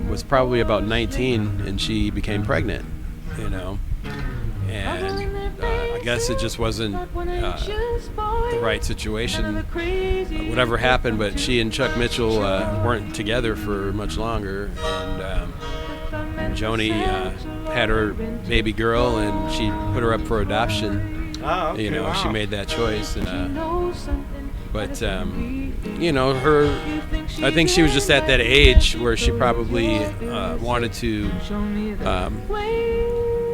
Speaker 3: was probably about 19, and she became pregnant, and I guess it just wasn't the right situation. Whatever happened, but she and Chuck Mitchell weren't together for much longer, and Joni had her baby girl, and she put her up for adoption.
Speaker 2: Oh, okay, wow.
Speaker 3: She made that choice, and I think she was just at that age where she probably wanted to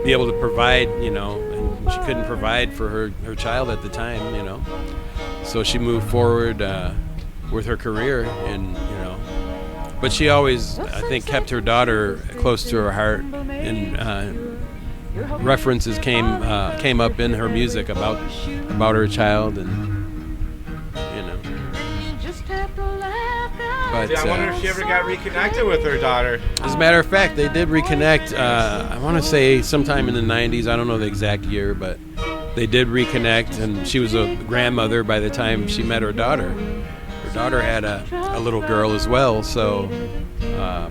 Speaker 3: be able to provide, and she couldn't provide for her child at the time, so she moved forward with her career, and but she always, I think, kept her daughter close to her heart, and references came up in her music about her child, and But,
Speaker 2: I wonder if she ever got reconnected with her daughter.
Speaker 3: As a matter of fact, they did reconnect. I want to say sometime in the 90s. I don't know the exact year, but they did reconnect, and she was a grandmother by the time she met her daughter. Her daughter had a little girl as well. So,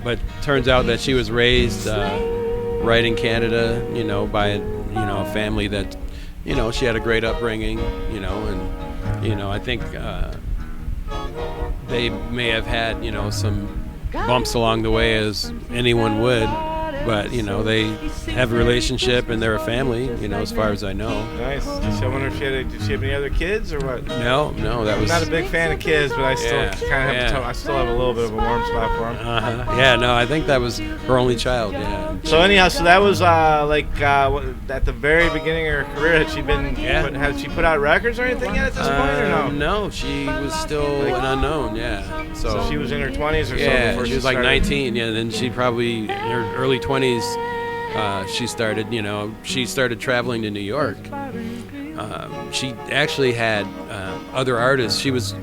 Speaker 3: but turns out that she was raised right in Canada, by a family that, she had a great upbringing, and I think they may have had, some bumps along the way, as anyone would, but, they have a relationship and they're a family, as far as I know.
Speaker 2: Nice. So I wonder if did she have any other kids or what?
Speaker 3: No, that was...
Speaker 2: I'm not a big fan of kids, but I still kind of have I still have a little bit of a warm spot for them.
Speaker 3: Yeah, no, I think that was her only child, yeah.
Speaker 2: So anyhow, that was at the very beginning of her career. Had she been? Had she put out records or anything yet at this point, or no?
Speaker 3: No, she was still an unknown. Yeah.
Speaker 2: So she was in her 20s or so before
Speaker 3: she was like 19. Yeah, and then she probably in her early 20s. She started traveling to New York. She actually had other artists. She was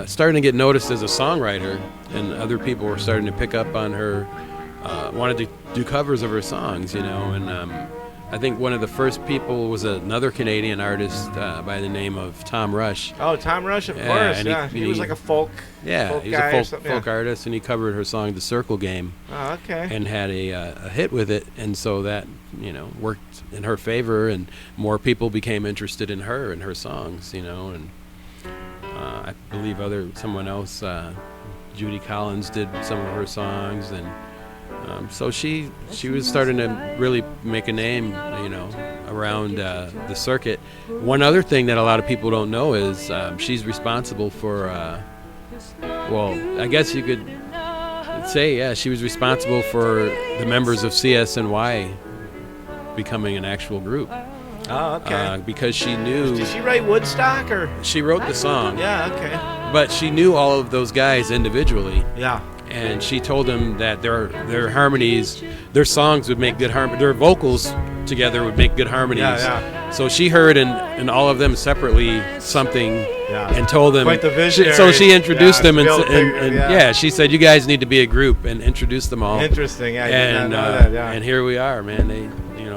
Speaker 3: starting to get noticed as a songwriter, and other people were starting to pick up on her. Wanted to do covers of her songs, and I think one of the first people was another Canadian artist by the name of Tom Rush.
Speaker 2: Oh, Tom Rush, of course. Yeah, he was like a folk.
Speaker 3: Yeah, he was a folk artist, and he covered her song "The Circle Game."
Speaker 2: Oh, okay.
Speaker 3: And had a hit with it, and so that worked in her favor, and more people became interested in her and her songs, and I believe someone else, Judy Collins, did some of her songs, and. So she was starting to really make a name, around the circuit. One other thing that a lot of people don't know is she's responsible for, I guess you could say, she was responsible for the members of CSNY becoming an actual group.
Speaker 2: Oh, okay.
Speaker 3: Because she knew...
Speaker 2: Did she write Woodstock, or...?
Speaker 3: She wrote the song.
Speaker 2: Yeah, okay.
Speaker 3: But she knew all of those guys individually.
Speaker 2: Yeah.
Speaker 3: And she told them that their harmonies, their songs would make good harmony. Their vocals together would make good harmonies.
Speaker 2: Yeah.
Speaker 3: So she heard in all of them separately something, and told them.
Speaker 2: Quite the visionary.
Speaker 3: So she introduced them, and she said, "You guys need to be a group," and introduced them all.
Speaker 2: Interesting. Yeah, I did not know that. Yeah.
Speaker 3: And here we are, man. They,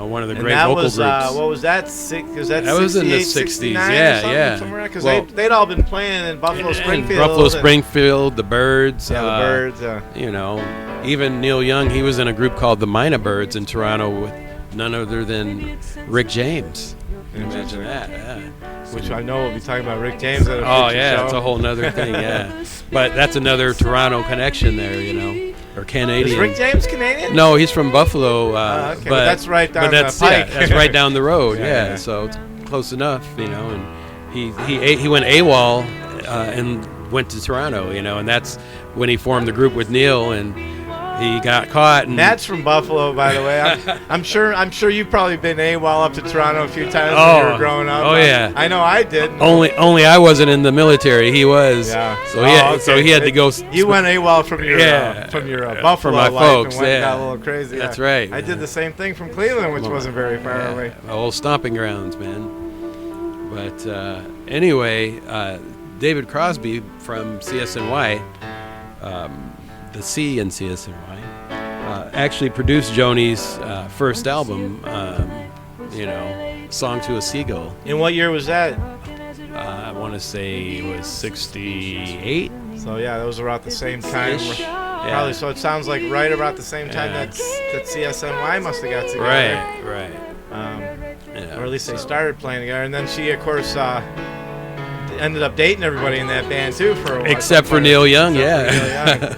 Speaker 3: one of the great
Speaker 2: that
Speaker 3: vocal
Speaker 2: was,
Speaker 3: groups.
Speaker 2: What was that? That
Speaker 3: was in the 60s. Yeah.
Speaker 2: Because they'd all been playing in Buffalo Springfield.
Speaker 3: Springfield, the Birds.
Speaker 2: Yeah, the Birds.
Speaker 3: Even Neil Young, he was in a group called the Mina Birds in Toronto with none other than Rick James. Imagine that. Yeah.
Speaker 2: Which I know we'll be talking about Rick James at a future show.
Speaker 3: It's a whole nother thing. Yeah. But that's another Toronto connection there. Or Canadian.
Speaker 2: Is Rick James Canadian?
Speaker 3: No, he's from Buffalo.
Speaker 2: Okay. But that's right down the pike.
Speaker 3: That's right down the road. Yeah. So it's close enough, And he went AWOL and went to Toronto, and that's when he formed the group with Neil, and he got caught. And
Speaker 2: Matt's from Buffalo, by the way. I'm sure you've probably been AWOL up to Toronto a few times when you were growing up.
Speaker 3: Oh yeah.
Speaker 2: I know I did.
Speaker 3: Only I wasn't in the military. He was.
Speaker 2: Yeah.
Speaker 3: So he had to go.
Speaker 2: You went AWOL from your Buffalo
Speaker 3: from my
Speaker 2: life
Speaker 3: folks.
Speaker 2: and got a little crazy.
Speaker 3: That's right.
Speaker 2: I did the same thing from Cleveland, which wasn't very far away.
Speaker 3: Old stomping grounds, man. But anyway, David Crosby from CSNY, the C in CSNY, actually produced Joni's first album, Song to a Seagull.
Speaker 2: And what year was that?
Speaker 3: I want to say it was 68.
Speaker 2: So yeah, that was around the same time. Probably. So it sounds like right about the same time that CSNY must have got together.
Speaker 3: Right.
Speaker 2: Or at least they started playing together. And then she, of course, ended up dating everybody in that band too for a while.
Speaker 3: Except for Neil Young, yeah.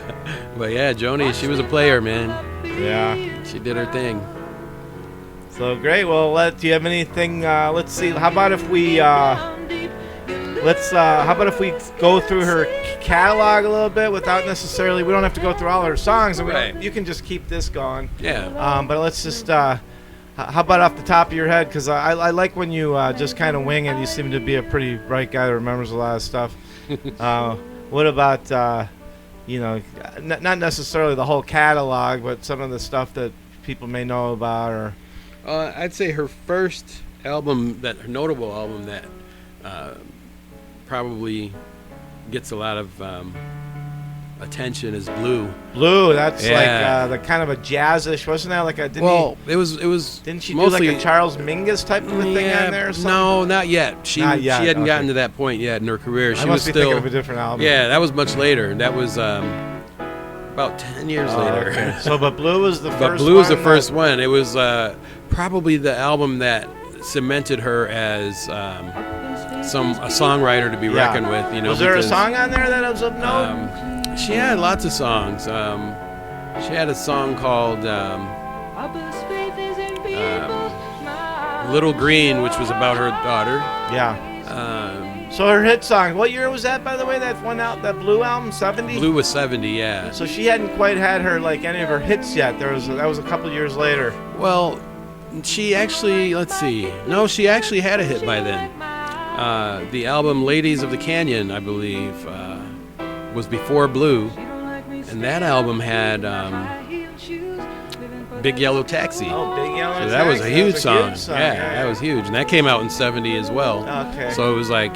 Speaker 3: But yeah, Joni, she was a player, man.
Speaker 2: Yeah.
Speaker 3: She did her thing.
Speaker 2: So great. Well, do you have anything? Let's see. How about if we how about if we go through her catalog a little bit without necessarily? We don't have to go through all her songs, and you can just keep this going.
Speaker 3: Yeah.
Speaker 2: But let's just. How about off the top of your head? Because I like when you just kind of wing it. You seem to be a pretty bright guy that remembers a lot of stuff. What about not necessarily the whole catalog, but some of the stuff that people may know about? Or
Speaker 3: I'd say her first album, her notable album that probably gets a lot of attention is Blue.
Speaker 2: Blue, that's like the kind of a jazzish, wasn't that like a?
Speaker 3: It was.
Speaker 2: Didn't she
Speaker 3: mostly,
Speaker 2: do like a Charles Mingus type of a thing on there? Or something?
Speaker 3: No, not yet. She hadn't gotten to that point yet in her career. She
Speaker 2: must
Speaker 3: was
Speaker 2: be
Speaker 3: still
Speaker 2: thinking of a different album.
Speaker 3: Yeah, that was much later. That was about 10 years later.
Speaker 2: Okay. So, but Blue was the first.
Speaker 3: But Blue was the first one. It was probably the album that cemented her as a songwriter to be reckoned with.
Speaker 2: Was there a song on there that was of note?
Speaker 3: She had lots of songs. She had a song called Little Green, which was about her daughter.
Speaker 2: Yeah. So her hit song, what year was that, by the way, that that Blue album, 70?
Speaker 3: Blue was 70, yeah.
Speaker 2: So she hadn't quite had any of her hits yet. That was a couple years later.
Speaker 3: Well, she actually, she actually had a hit by then. The album Ladies of the Canyon, I believe, was before Blue, and that album had Big Yellow Taxi.
Speaker 2: Oh, Big Yellow Taxi.
Speaker 3: So that was a huge song.
Speaker 2: Yeah,
Speaker 3: that was huge, and that came out in 70 as well.
Speaker 2: Okay.
Speaker 3: So it was like,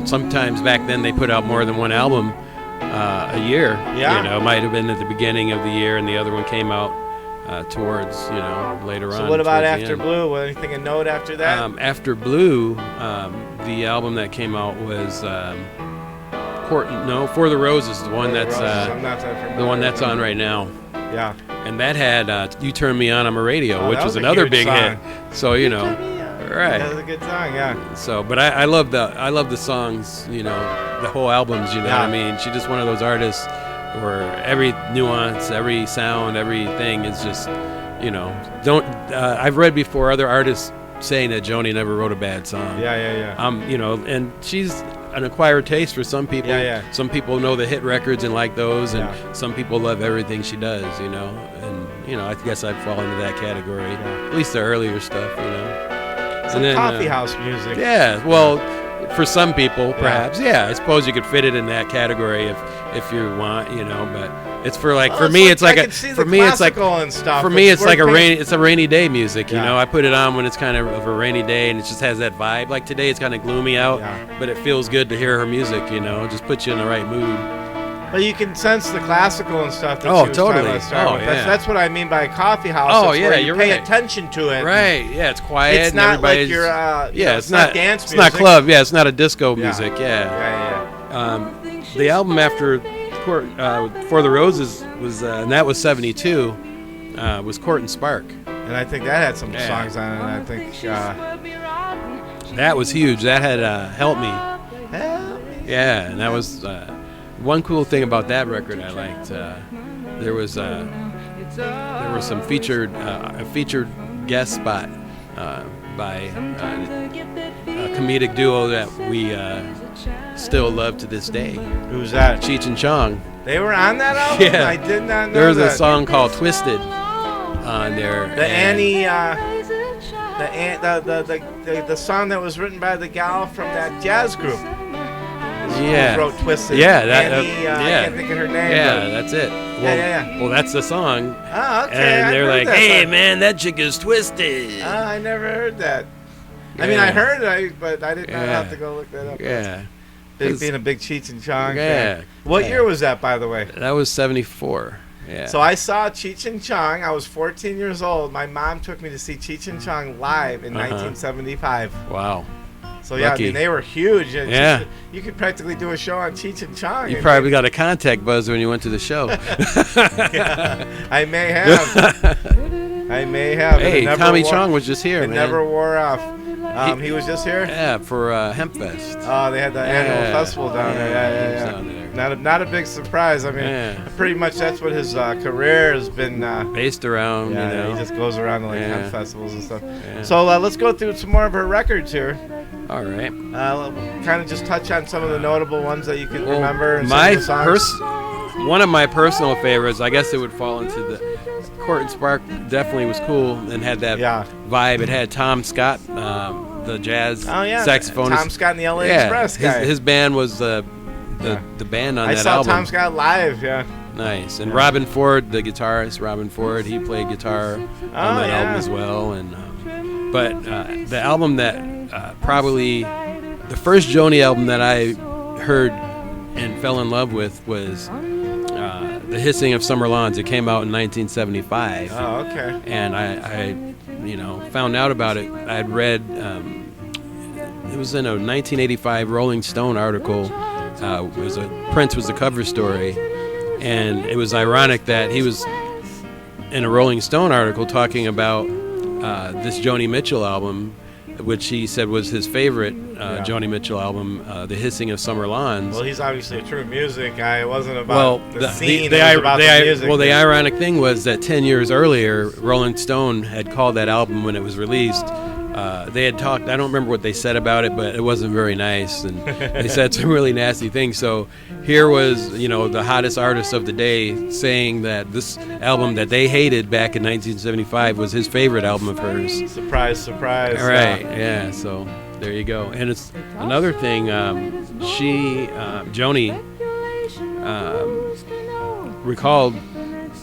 Speaker 3: sometimes back then they put out more than one album a year.
Speaker 2: Yeah.
Speaker 3: It might have been at the beginning of the year, and the other one came out towards, later on.
Speaker 2: So what about after Blue? Anything of note after that?
Speaker 3: After Blue, the album that came out was For the Roses, the one that's the one that's on right now.
Speaker 2: Yeah.
Speaker 3: And that had You Turn Me On my radio, which was another big hit. So right.
Speaker 2: That was a good song, yeah.
Speaker 3: So, but I love the songs, the whole albums. What I mean? She's just one of those artists where every nuance, every sound, everything is just, I've read before other artists saying that Joni never wrote a bad song.
Speaker 2: Yeah.
Speaker 3: And she's an acquired taste for some people.
Speaker 2: Yeah.
Speaker 3: Some people know the hit records and like those, and some people love everything she does, And I guess I'd fall into that category. At least the earlier stuff,
Speaker 2: It's like coffee house music.
Speaker 3: Yeah, well, for some people, perhaps. Yeah, I suppose you could fit it in that category if you want, but it's for me it's like a rainy day music, I put it on when it's kind of a rainy day and it just has that vibe. Like today it's kind of gloomy out, but it feels good to hear her music, just puts you in the right mood.
Speaker 2: But you can sense the classical and stuff.
Speaker 3: Totally.
Speaker 2: That's what I mean by a coffee house. You pay attention to it.
Speaker 3: Right. Yeah, it's quiet.
Speaker 2: It's not like you're. It's not dance music.
Speaker 3: It's not club. Yeah, it's not a disco music. Yeah. The album after For the Roses was, and that was 72, was Court and Spark.
Speaker 2: And I think that had some songs on it. And I think
Speaker 3: that was huge. That had Help Me. Yeah, and that was. One cool thing about that record I liked, there was some featured guest spot by a comedic duo that we still love to this day.
Speaker 2: Who's that?
Speaker 3: Cheech and Chong.
Speaker 2: They were on that album?
Speaker 3: Yeah.
Speaker 2: I did not know
Speaker 3: There's
Speaker 2: that.
Speaker 3: a song called Twisted on there.
Speaker 2: The Annie, the song that was written by the gal from that jazz group.
Speaker 3: Yeah.
Speaker 2: Wrote Twisted.
Speaker 3: Yeah, that,
Speaker 2: Annie,
Speaker 3: yeah.
Speaker 2: I can't think of her name.
Speaker 3: Yeah,
Speaker 2: but-
Speaker 3: that's it. Well,
Speaker 2: yeah.
Speaker 3: Well, that's the song.
Speaker 2: Oh, okay.
Speaker 3: And
Speaker 2: I
Speaker 3: they're
Speaker 2: heard
Speaker 3: like,
Speaker 2: that
Speaker 3: hey,
Speaker 2: song.
Speaker 3: man, that chick is twisted.
Speaker 2: I never heard that. I mean, I
Speaker 3: Yeah.
Speaker 2: heard it, but I did not
Speaker 3: Yeah.
Speaker 2: have to go look that up.
Speaker 3: Yeah.
Speaker 2: Being a big Cheech and Chong
Speaker 3: Yeah.
Speaker 2: fan. What
Speaker 3: Yeah.
Speaker 2: year was that, by the way?
Speaker 3: That was 74. Yeah.
Speaker 2: So I saw Cheech and Chong. I was 14 years old. My mom took me to see Cheech and Chong live in 1975.
Speaker 3: Wow.
Speaker 2: So yeah,
Speaker 3: Lucky.
Speaker 2: I mean, they were huge. And
Speaker 3: Yeah.
Speaker 2: you could practically do a show on Cheech and Chong.
Speaker 3: You
Speaker 2: and
Speaker 3: probably got a contact buzz when you went to the show.
Speaker 2: yeah, I may have. I may have.
Speaker 3: Hey,
Speaker 2: It never
Speaker 3: Tommy
Speaker 2: wore-
Speaker 3: Chong was just here,
Speaker 2: It
Speaker 3: man.
Speaker 2: never wore off. He was just here.
Speaker 3: Yeah, for Hempfest.
Speaker 2: Oh, they had the annual festival down there.
Speaker 3: he was
Speaker 2: Yeah.
Speaker 3: down there.
Speaker 2: Not a big surprise. I mean,
Speaker 3: Yeah.
Speaker 2: pretty much that's what his career has been.
Speaker 3: Based around,
Speaker 2: Yeah,
Speaker 3: you know.
Speaker 2: he just goes around to like
Speaker 3: Yeah.
Speaker 2: hemp festivals and stuff.
Speaker 3: Yeah.
Speaker 2: So let's go through some more of her records here.
Speaker 3: All right.
Speaker 2: Kind of just touch on some of the notable ones that you can
Speaker 3: Well,
Speaker 2: remember. And
Speaker 3: my
Speaker 2: some of the songs.
Speaker 3: one of my personal favorites, I guess it would fall into the Court and Spark. Definitely was cool and had that vibe. It had Tom Scott, the jazz saxophonist.
Speaker 2: Tom Scott and the LA Express guy.
Speaker 3: His band was the band on
Speaker 2: I
Speaker 3: that
Speaker 2: saw
Speaker 3: album.
Speaker 2: Tom Scott live. Yeah.
Speaker 3: Nice. And Robin Ford, the guitarist, Robin Ford, he played guitar on that album as well. And but the album that probably the first Joni album that I heard and fell in love with was The Hissing of Summer Lawns. It came out in 1975.
Speaker 2: Oh, okay.
Speaker 3: And I found out about it. I'd read it was in a 1985 Rolling Stone article. It was Prince was the cover story, and it was ironic that he was in a Rolling Stone article talking about this Joni Mitchell album, which he said was his favorite Joni Mitchell album, The Hissing of Summer Lawns.
Speaker 2: Well, he's obviously a true music guy. It wasn't about the scene.
Speaker 3: The
Speaker 2: it was about the music.
Speaker 3: Well, the ironic thing was that 10 years earlier, Rolling Stone had called that album when it was released. They had talked, I don't remember what they said about it, but it wasn't very nice, and they said some really nasty things. So here was, the hottest artist of the day saying that this album that they hated back in 1975 was his favorite album of hers.
Speaker 2: Surprise, surprise.
Speaker 3: All right, yeah, so there you go. And it's another thing, Joni recalled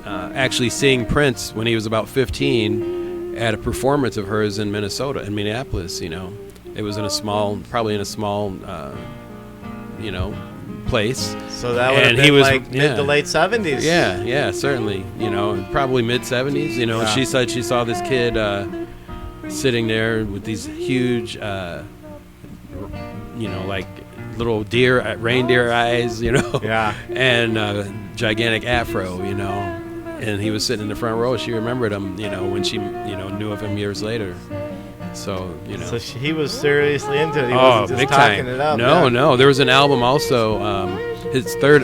Speaker 3: actually seeing Prince when he was about 15 at a performance of hers in Minneapolis. It was probably in a small place.
Speaker 2: So that would have been like mid to late 70s.
Speaker 3: Yeah, certainly. Probably mid 70s. And she said she saw this kid sitting there with these huge, like little reindeer eyes, and gigantic afro, and he was sitting in the front row. She remembered him, when she, knew of him years later. So,
Speaker 2: So he was seriously into it. He wasn't just
Speaker 3: big
Speaker 2: talking
Speaker 3: time.
Speaker 2: it up.
Speaker 3: No. There was an album also,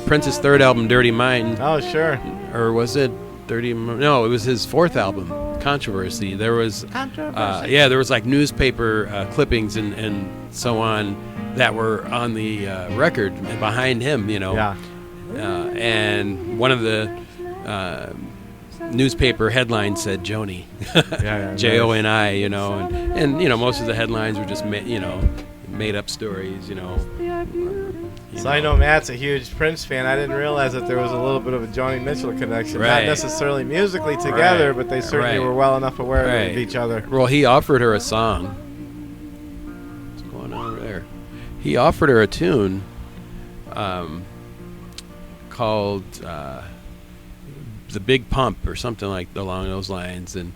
Speaker 3: Prince's third album, Dirty Mind.
Speaker 2: Oh, sure.
Speaker 3: Or was it No, it was his fourth album, Controversy. There was, there was like newspaper clippings and so on that were on the record behind him, and one of the newspaper headlines said Joni, Joni, and most of the headlines were just made up stories,
Speaker 2: So I know Matt's a huge Prince fan. I didn't realize that there was a little bit of a Joni Mitchell connection.
Speaker 3: Right.
Speaker 2: Not necessarily musically together, but they certainly were well enough aware of each other.
Speaker 3: Well, he offered her a song. What's going on over there? He offered her a tune called The Big Pump or something like along those lines, and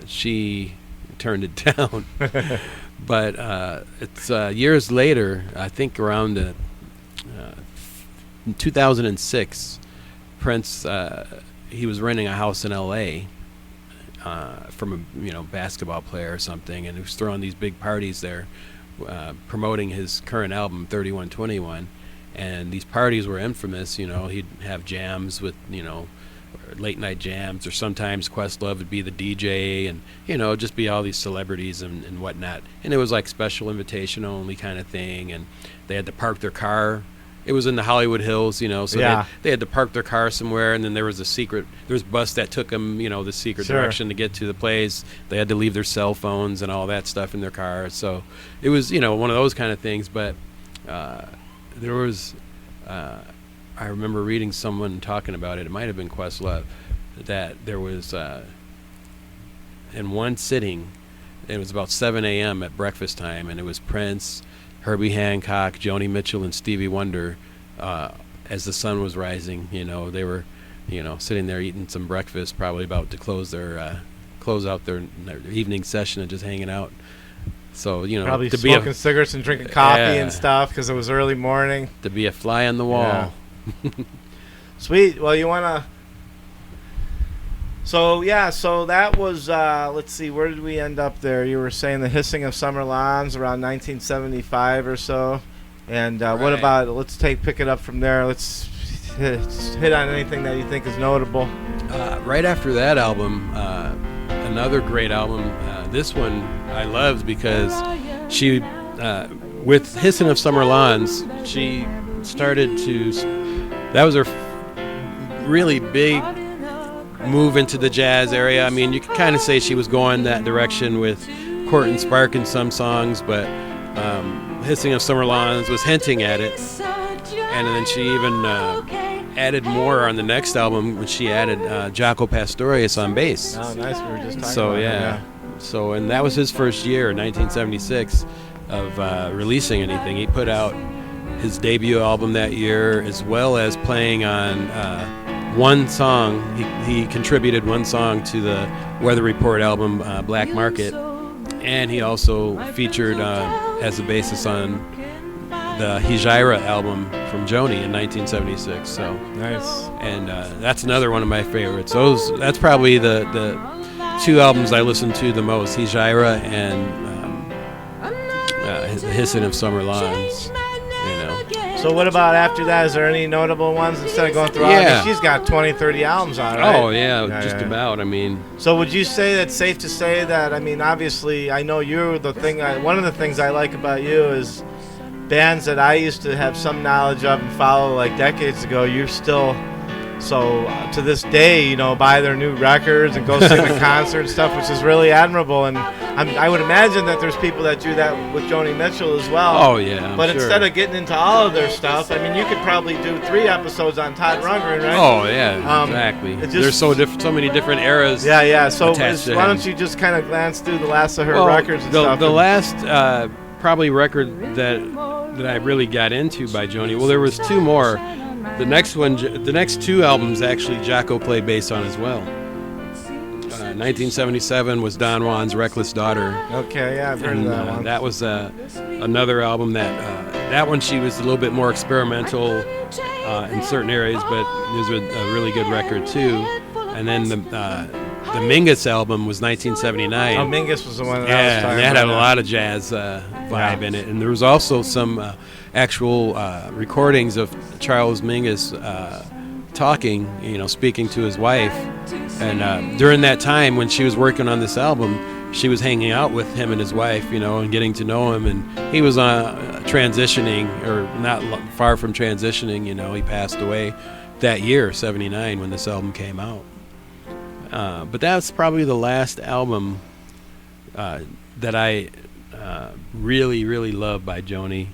Speaker 3: she turned it down. But it's years later, I think around in 2006, Prince, he was renting a house in L.A. From a basketball player or something, and he was throwing these big parties there, promoting his current album 3121. And these parties were infamous. He'd have jams with late night jams, or sometimes Questlove would be the DJ, and just be all these celebrities and whatnot. And it was like special invitation only kind of thing, and they had to park their car it was in the Hollywood Hills, so
Speaker 2: Yeah.
Speaker 3: they had to park their car somewhere, and then there was a bus that took them, the secret
Speaker 2: Sure.
Speaker 3: direction to get to the place. They had to leave their cell phones and all that stuff in their car. So it was, one of those kind of things. But there was, I remember reading someone talking about it. It might have been Questlove, that there was, in one sitting, it was about 7 a.m. at breakfast time, and it was Prince, Herbie Hancock, Joni Mitchell, and Stevie Wonder. As the sun was rising, they were, sitting there eating some breakfast, probably about to close out their evening session and just hanging out. So
Speaker 2: probably
Speaker 3: to
Speaker 2: smoking cigarettes and drinking coffee and stuff because it was early morning.
Speaker 3: To be a fly on the wall.
Speaker 2: Yeah. Sweet. Well, you wanna. So that was, let's see, where did we end up there? You were saying the hissing of summer lawns around 1975 or so. And what about, let's pick it up from there. Let's hit on anything that you think is notable.
Speaker 3: Right after that album, another great album. This one I loved because she, with Hissing of Summer Lawns, she started to, that was her really big move into the jazz area. I mean, you could kind of say she was going that direction with Court and Spark in some songs, but Hissing of Summer Lawns was hinting at it. And then she even added more on the next album when she added Jaco Pastorius on bass.
Speaker 2: Oh, nice. We were just talking
Speaker 3: So,
Speaker 2: about
Speaker 3: yeah.
Speaker 2: him,
Speaker 3: So, and that was his first year, 1976, of releasing anything. He put out his debut album that year, as well as playing on one song. He contributed one song to the Weather Report album, Black Market, and he also featured as a bassist on the Hijira album from Joni in 1976. So
Speaker 2: Nice.
Speaker 3: And that's another one of my favorites. That's probably the two albums I listen to the most, Hijira and Hissing of Summer Lawns.
Speaker 2: So what about after that? Is there any notable ones instead of going through all?
Speaker 3: Yeah.
Speaker 2: I mean, she's got 20, 30 albums on, right?
Speaker 3: Oh, yeah, just about. I mean,
Speaker 2: so would you say that's safe to say that, I mean, obviously, I know you're one of the things I like about you is bands that I used to have some knowledge of and follow like decades ago, you're still, so to this day, buy their new records and go sing the concert and stuff, which is really admirable. And I would imagine that there's people that do that with Joni Mitchell as well.
Speaker 3: oh, yeah.
Speaker 2: But
Speaker 3: sure.
Speaker 2: instead of getting into all of their stuff, I mean, you could probably do 3 episodes on Todd Rundgren, right?
Speaker 3: Oh, yeah, exactly. There's so many different eras.
Speaker 2: Yeah. So
Speaker 3: attached to
Speaker 2: why
Speaker 3: him.
Speaker 2: don't you just kind of glance through the last of her records and stuff?
Speaker 3: The last probably record that I really got into by Joni, well, there was 2 more. The next 2 albums actually Jaco played bass on as well. 1977 was Don Juan's Reckless Daughter.
Speaker 2: Okay, yeah, I've heard of that one.
Speaker 3: That was another album that one she was a little bit more experimental in certain areas, but it was a really good record too. And then the Mingus album was 1979.
Speaker 2: Oh, Mingus was the one that I was talking
Speaker 3: and
Speaker 2: about.
Speaker 3: that had a lot of jazz vibe in it. And there was also some actual recordings of Charles Mingus talking, speaking to his wife. And during that time when she was working on this album, she was hanging out with him and his wife, and getting to know him. And he was transitioning, or not far from transitioning. He passed away that year, 79, when this album came out. But that's probably the last album that I really, really love by Joni.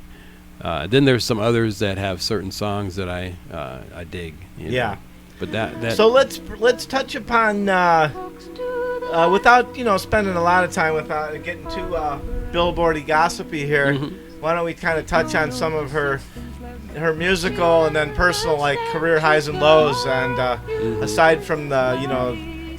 Speaker 3: Then there's some others that have certain songs that I dig.
Speaker 2: Yeah.
Speaker 3: But that.
Speaker 2: So let's touch upon without spending a lot of time without getting too billboardy gossipy here.
Speaker 3: Mm-hmm.
Speaker 2: Why don't we kind of touch on some of her musical and then personal, like career highs and lows, and aside from the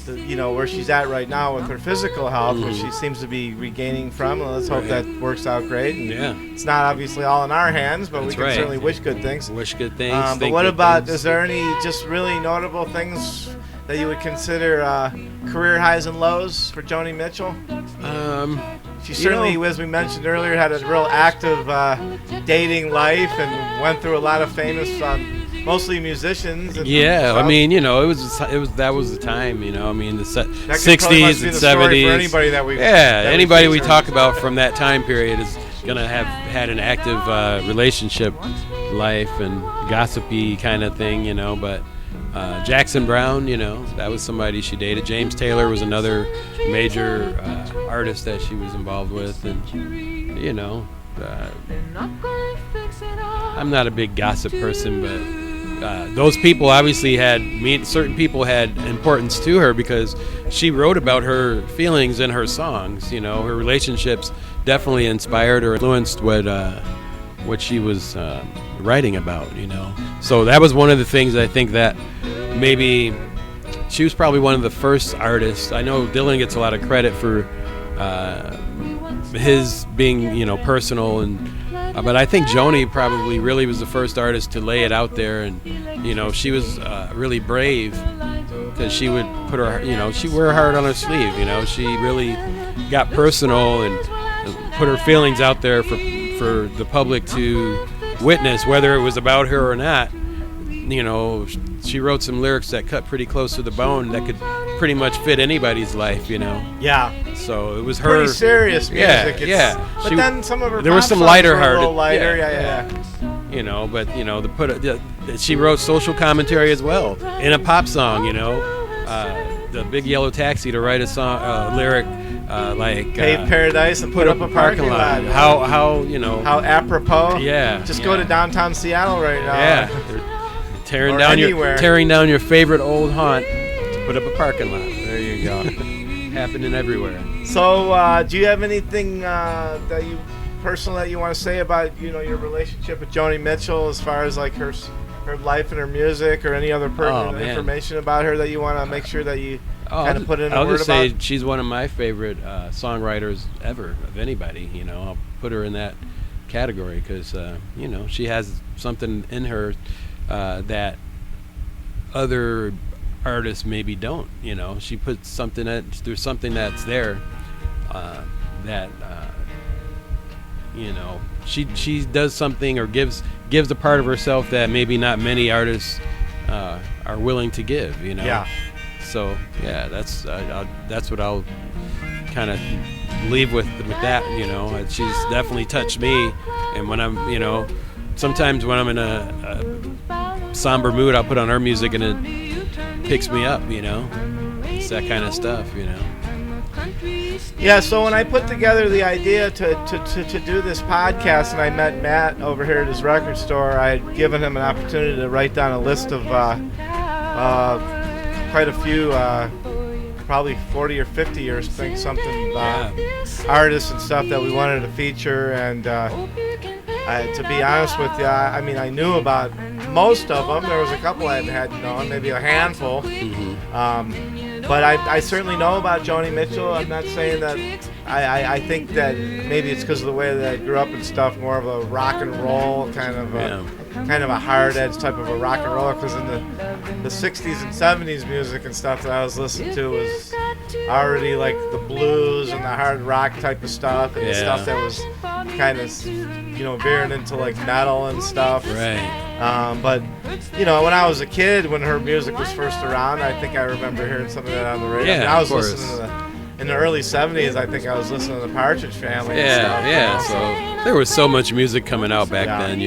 Speaker 2: where she's at right now with her physical health, which she seems to be regaining from. Well, let's hope that works out great. And it's not obviously all in our hands, but we can certainly wish good things.
Speaker 3: Wish good things.
Speaker 2: But what about, is there any just really notable things that you would consider career highs and lows for Joni Mitchell? She certainly, as we mentioned earlier, had a real active dating life and went through a lot of famous mostly musicians. And
Speaker 3: yeah,
Speaker 2: stuff.
Speaker 3: I mean, that was the time. I mean, the 60s and 70s.
Speaker 2: For anybody that
Speaker 3: anybody we talk about from that time period is gonna have had an active relationship life and gossipy kind of thing, but Jackson Browne, that was somebody she dated. James Taylor was another major artist that she was involved with, and I'm not a big gossip person, but those people obviously certain people had importance to her because she wrote about her feelings in her songs. Her relationships definitely inspired or influenced what she was writing about. So that was one of the things I think that maybe she was probably one of the first artists. I know Dylan gets a lot of credit for his being personal, but I think Joni probably really was the first artist to lay it out there, and she was really brave because she would put her she wore her heart on her sleeve. She really got personal and put her feelings out there for the public to witness, whether it was about her or not. She wrote some lyrics that cut pretty close to the bone that could pretty much fit anybody's life.
Speaker 2: Yeah.
Speaker 3: So it was her
Speaker 2: pretty serious music.
Speaker 3: Yeah.
Speaker 2: But then some of her
Speaker 3: there
Speaker 2: pop
Speaker 3: was some
Speaker 2: songs
Speaker 3: lighter
Speaker 2: were a
Speaker 3: hearted.
Speaker 2: little lighter. Yeah.
Speaker 3: She wrote social commentary as well in a pop song. The Big Yellow Taxi to write a song lyric like
Speaker 2: pave paradise and put up a parking lot.
Speaker 3: How
Speaker 2: apropos.
Speaker 3: Yeah.
Speaker 2: Just go to downtown Seattle right now.
Speaker 3: Yeah. They're tearing down your favorite old haunt to put up a parking lot.
Speaker 2: There you go.
Speaker 3: Happening everywhere.
Speaker 2: So, do you have anything that you personal that you want to say about your relationship with Joni Mitchell, as far as like her life and her music, or any other pertinent information about her that you want to make sure that you kind of put in a word about?
Speaker 3: I'll just say she's one of my favorite songwriters ever, of anybody. I'll put her in that category because she has something in her that other artists maybe don't. She puts something there's something that's there that she does something or gives a part of herself that maybe not many artists are willing to give.
Speaker 2: Yeah.
Speaker 3: So yeah, that's what I'll kind of leave with that. She's definitely touched me, and when I'm sometimes when I'm in a somber mood, I'll put on her music and it picks me up. It's that kind of stuff.
Speaker 2: Yeah, so when I put together the idea to do this podcast, and I met Matt over here at his record store, I had given him an opportunity to write down a list of quite a few, probably 40 or 50 or something artists and stuff that we wanted to feature. And to be honest with you, I knew about most of them. There was a couple I hadn't known, maybe a handful. But I certainly know about Joni Mitchell. I'm not saying that. I think that maybe it's because of the way that I grew up and stuff, more of a rock and roll kind of a hard edge type of a rock and roller. Because in the 60s and 70s music and stuff that I was listening to was already like the blues and the hard rock type of stuff, and the stuff that was kind of veering into like metal and stuff.
Speaker 3: Right.
Speaker 2: But when I was a kid, when her music was first around, I think I remember hearing some of that on the radio.
Speaker 3: Yeah,
Speaker 2: I was
Speaker 3: of course.
Speaker 2: listening to in the early 70s. I think I was listening to the Partridge Family.
Speaker 3: Yeah. So there was so much music coming out back then,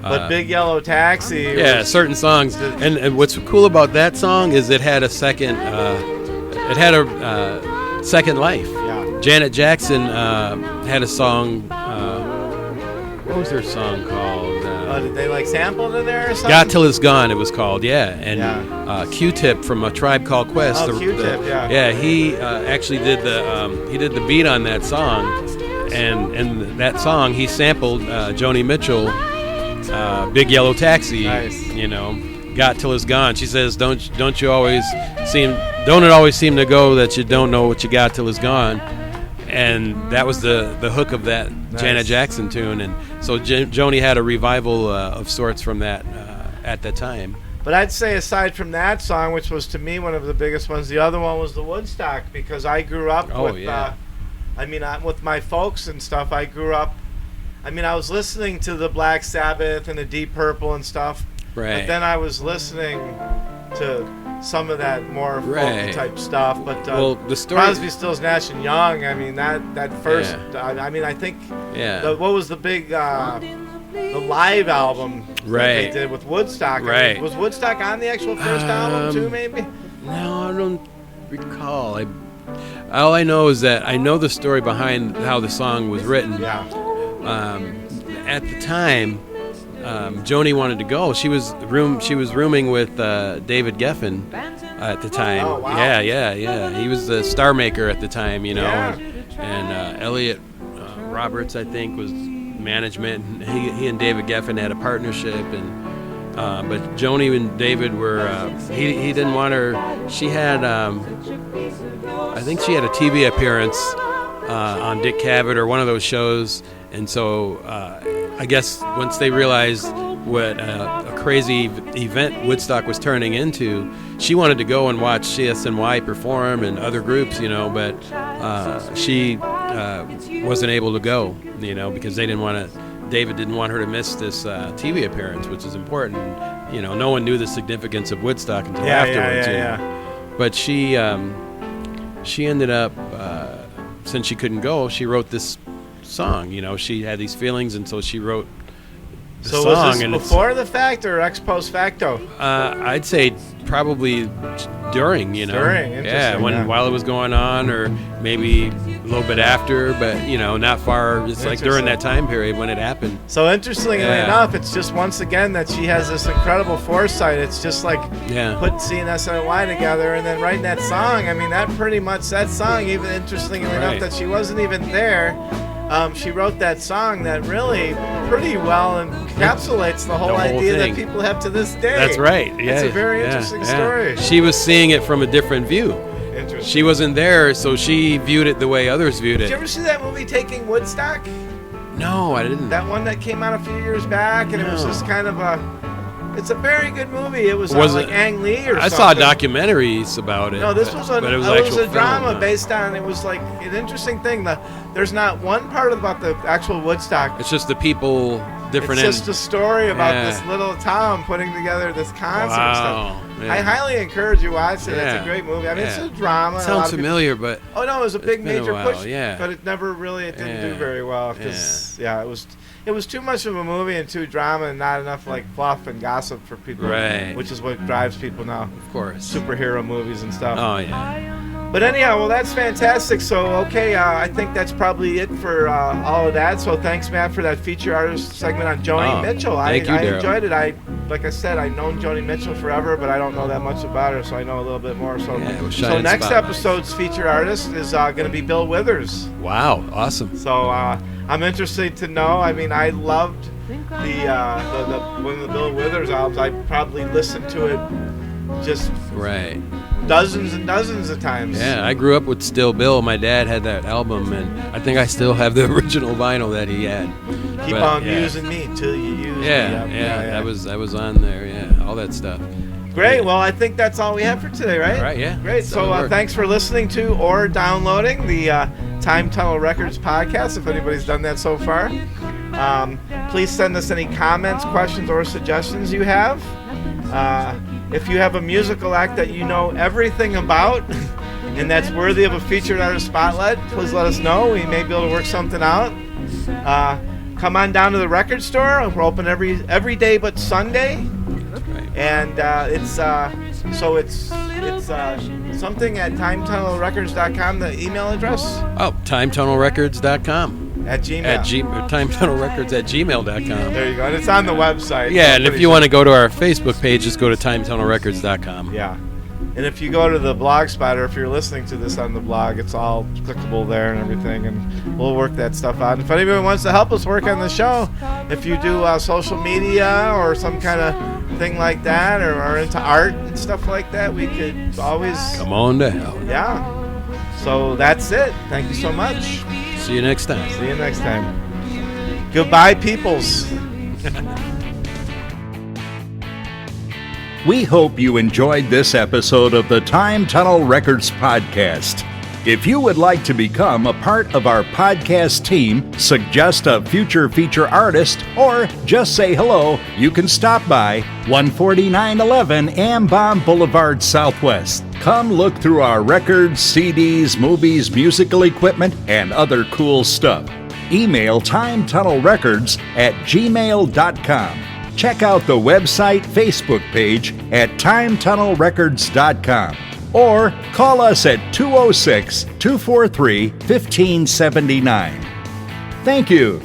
Speaker 3: but
Speaker 2: Big Yellow Taxi.
Speaker 3: Yeah, certain songs. And what's cool about that song is it had a second. It had a second life.
Speaker 2: Yeah.
Speaker 3: Janet Jackson had a song. What was her song called?
Speaker 2: Did they like sample it there or something?
Speaker 3: Got Till It's Gone, it was called. And Q-Tip from A Tribe Called Quest.
Speaker 2: Q-Tip,
Speaker 3: he actually did the beat on that song, and that song he sampled Joni Mitchell, Big Yellow Taxi.
Speaker 2: Nice.
Speaker 3: Got Till It's Gone. She says, don't it always seem to go that you don't know what you got till it's gone. And that was the hook of that Janet Jackson tune, and so Joni had a revival of sorts from that at that time.
Speaker 2: But I'd say aside from that song, which was to me one of the biggest ones, the other one was the Woodstock, because I grew up with my folks and stuff. I grew up. I was listening to the Black Sabbath and the Deep Purple and stuff.
Speaker 3: Right.
Speaker 2: But then I was listening to some of that more folk type stuff, but
Speaker 3: the story,
Speaker 2: Crosby, Stills, Nash and Young. That first.
Speaker 3: Yeah.
Speaker 2: I think.
Speaker 3: Yeah.
Speaker 2: What was the big the live album that they
Speaker 3: Right.
Speaker 2: did with Woodstock. I
Speaker 3: Right.
Speaker 2: mean, was Woodstock on the actual first album too, maybe?
Speaker 3: No, I don't recall. All I know is that I know the story behind how the song was written.
Speaker 2: Yeah.
Speaker 3: At the time, Joni wanted to go. She was rooming with David Geffen at the time.
Speaker 2: Oh, wow.
Speaker 3: Yeah. He was the star maker at the time, you know.
Speaker 2: Yeah.
Speaker 3: And Elliot Roberts, I think, was management. He and David Geffen had a partnership, and but Joni and David were. He didn't want her. She had. I think she had a TV appearance on Dick Cavett or one of those shows, and so I guess once they realized what a crazy event Woodstock was turning into, she wanted to go and watch CSNY perform and other groups, you know, but she wasn't able to go, you know, because they didn't want to. David didn't want her to miss this TV appearance, which is important. You know, no one knew the significance of Woodstock until afterwards.
Speaker 2: Yeah.
Speaker 3: But she ended up, since she couldn't go, she wrote this song. You know, she had these feelings, and so she wrote the
Speaker 2: So
Speaker 3: song.
Speaker 2: was this
Speaker 3: and
Speaker 2: before the fact or ex post facto?
Speaker 3: I'd say probably during, you know.
Speaker 2: During,
Speaker 3: yeah,
Speaker 2: interesting,
Speaker 3: while it was going on, or maybe a little bit after, but, you know, not far. It's like during that time period when it happened.
Speaker 2: So interestingly enough, it's just once again that she has this incredible foresight. It's just like putting CNSNY together and then writing that song. I mean, that song, even interestingly enough, that she wasn't even there. She wrote that song that really pretty well encapsulates the whole idea
Speaker 3: thing
Speaker 2: that people have to this day.
Speaker 3: That's right. Yeah,
Speaker 2: It's a very interesting story.
Speaker 3: She was seeing it from a different view.
Speaker 2: Interesting.
Speaker 3: She wasn't there, so she viewed it the way others viewed
Speaker 2: Did
Speaker 3: it.
Speaker 2: you ever see that movie Taking Woodstock?
Speaker 3: No, I didn't.
Speaker 2: That one that came out a few years back, and it was just kind of it's a very good movie. It was,
Speaker 3: Was
Speaker 2: like
Speaker 3: it-
Speaker 2: Ang Lee or
Speaker 3: I
Speaker 2: something.
Speaker 3: saw documentaries about it.
Speaker 2: No, this was
Speaker 3: but it was,
Speaker 2: a
Speaker 3: actual
Speaker 2: drama
Speaker 3: film, huh?
Speaker 2: based on. It was like an interesting thing. There's not one part about the actual Woodstock.
Speaker 3: It's just the people, different.
Speaker 2: It's just a story about
Speaker 3: Yeah.
Speaker 2: this little town putting together this concert and
Speaker 3: Wow.
Speaker 2: stuff.
Speaker 3: Yeah.
Speaker 2: I highly encourage you to watch it. It's
Speaker 3: Yeah.
Speaker 2: a great movie. I mean, it's
Speaker 3: Yeah.
Speaker 2: a drama. a lot
Speaker 3: Sounds
Speaker 2: of people-
Speaker 3: familiar, but
Speaker 2: Oh no, it was a big
Speaker 3: been a
Speaker 2: major
Speaker 3: while,
Speaker 2: push.
Speaker 3: yeah.
Speaker 2: But it never really didn't do
Speaker 3: Yeah.
Speaker 2: very well because it was too much of a movie and too drama and not enough like fluff and gossip for people.
Speaker 3: Right.
Speaker 2: Which is what drives people now.
Speaker 3: of course.
Speaker 2: Superhero movies and stuff.
Speaker 3: Oh yeah.
Speaker 2: But anyhow, well, that's fantastic. So, okay, I think that's probably it for all of that. So, thanks, Matt, for that feature artist segment on Joni
Speaker 3: Oh,
Speaker 2: Mitchell.
Speaker 3: thank you,
Speaker 2: I
Speaker 3: Daryl.
Speaker 2: enjoyed it. Like I said, I've known Joni Mitchell forever, but I don't know that much about her, so I know a little bit more. So,
Speaker 3: Yeah, it was
Speaker 2: so
Speaker 3: shining
Speaker 2: next
Speaker 3: spotlight.
Speaker 2: episode's feature artist is going to be Bill Withers.
Speaker 3: Wow. Awesome.
Speaker 2: So, I'm interested to know. I mean, I loved the one of the Bill Withers albums. I probably listened to it just
Speaker 3: Right.
Speaker 2: dozens and dozens of times.
Speaker 3: Yeah, I grew up with Still Bill. My dad had that album, and I think I still have the original vinyl that he had.
Speaker 2: Keep
Speaker 3: But,
Speaker 2: on
Speaker 3: yeah.
Speaker 2: using me till you use me.
Speaker 3: Yeah,
Speaker 2: Yep,
Speaker 3: that was on there. Yeah, all that stuff.
Speaker 2: Great. Well, I think that's all we have for today, right?
Speaker 3: All right, yeah.
Speaker 2: Great. So
Speaker 3: That'll work.
Speaker 2: thanks for listening to or downloading the Time Tunnel Records podcast, if anybody's done that so far. Please send us any comments, questions, or suggestions you have. If you have a musical act that you know everything about and that's worthy of a featured artist spotlight, please let us know. We may be able to work something out. Come on down to the record store. We're open every day but Sunday.
Speaker 3: Right.
Speaker 2: And it's something at TimeTunnelRecords.com, the email address
Speaker 3: Oh, TimeTunnelRecords.com.
Speaker 2: at Gmail.
Speaker 3: TimeTunnelRecords@gmail.com.
Speaker 2: There you go. And it's on the website.
Speaker 3: Yeah,
Speaker 2: so
Speaker 3: and if
Speaker 2: pretty
Speaker 3: you
Speaker 2: sure-
Speaker 3: want to go to our Facebook page, just go to TimeTunnelRecords.com.
Speaker 2: Yeah. And if you go to the blog spot, or if you're listening to this on the blog, it's all clickable there and everything, and we'll work that stuff out. And if anybody wants to help us work on the show, if you do social media or some kind of thing like that, or are into art and stuff like that, we could always...
Speaker 3: Come on down.
Speaker 2: Yeah. So that's it. Thank you so much.
Speaker 3: See you next time.
Speaker 2: See you next time. Goodbye, peoples.
Speaker 1: We hope you enjoyed this episode of the Time Tunnel Records podcast. If you would like to become a part of our podcast team, suggest a future feature artist, or just say hello, you can stop by 14911 Ambom Boulevard Southwest. Come look through our records, CDs, movies, musical equipment, and other cool stuff. Email TimeTunnelRecords@gmail.com. Check out the website, Facebook page at TimeTunnelRecords.com. Or call us at 206-243-1579. Thank you.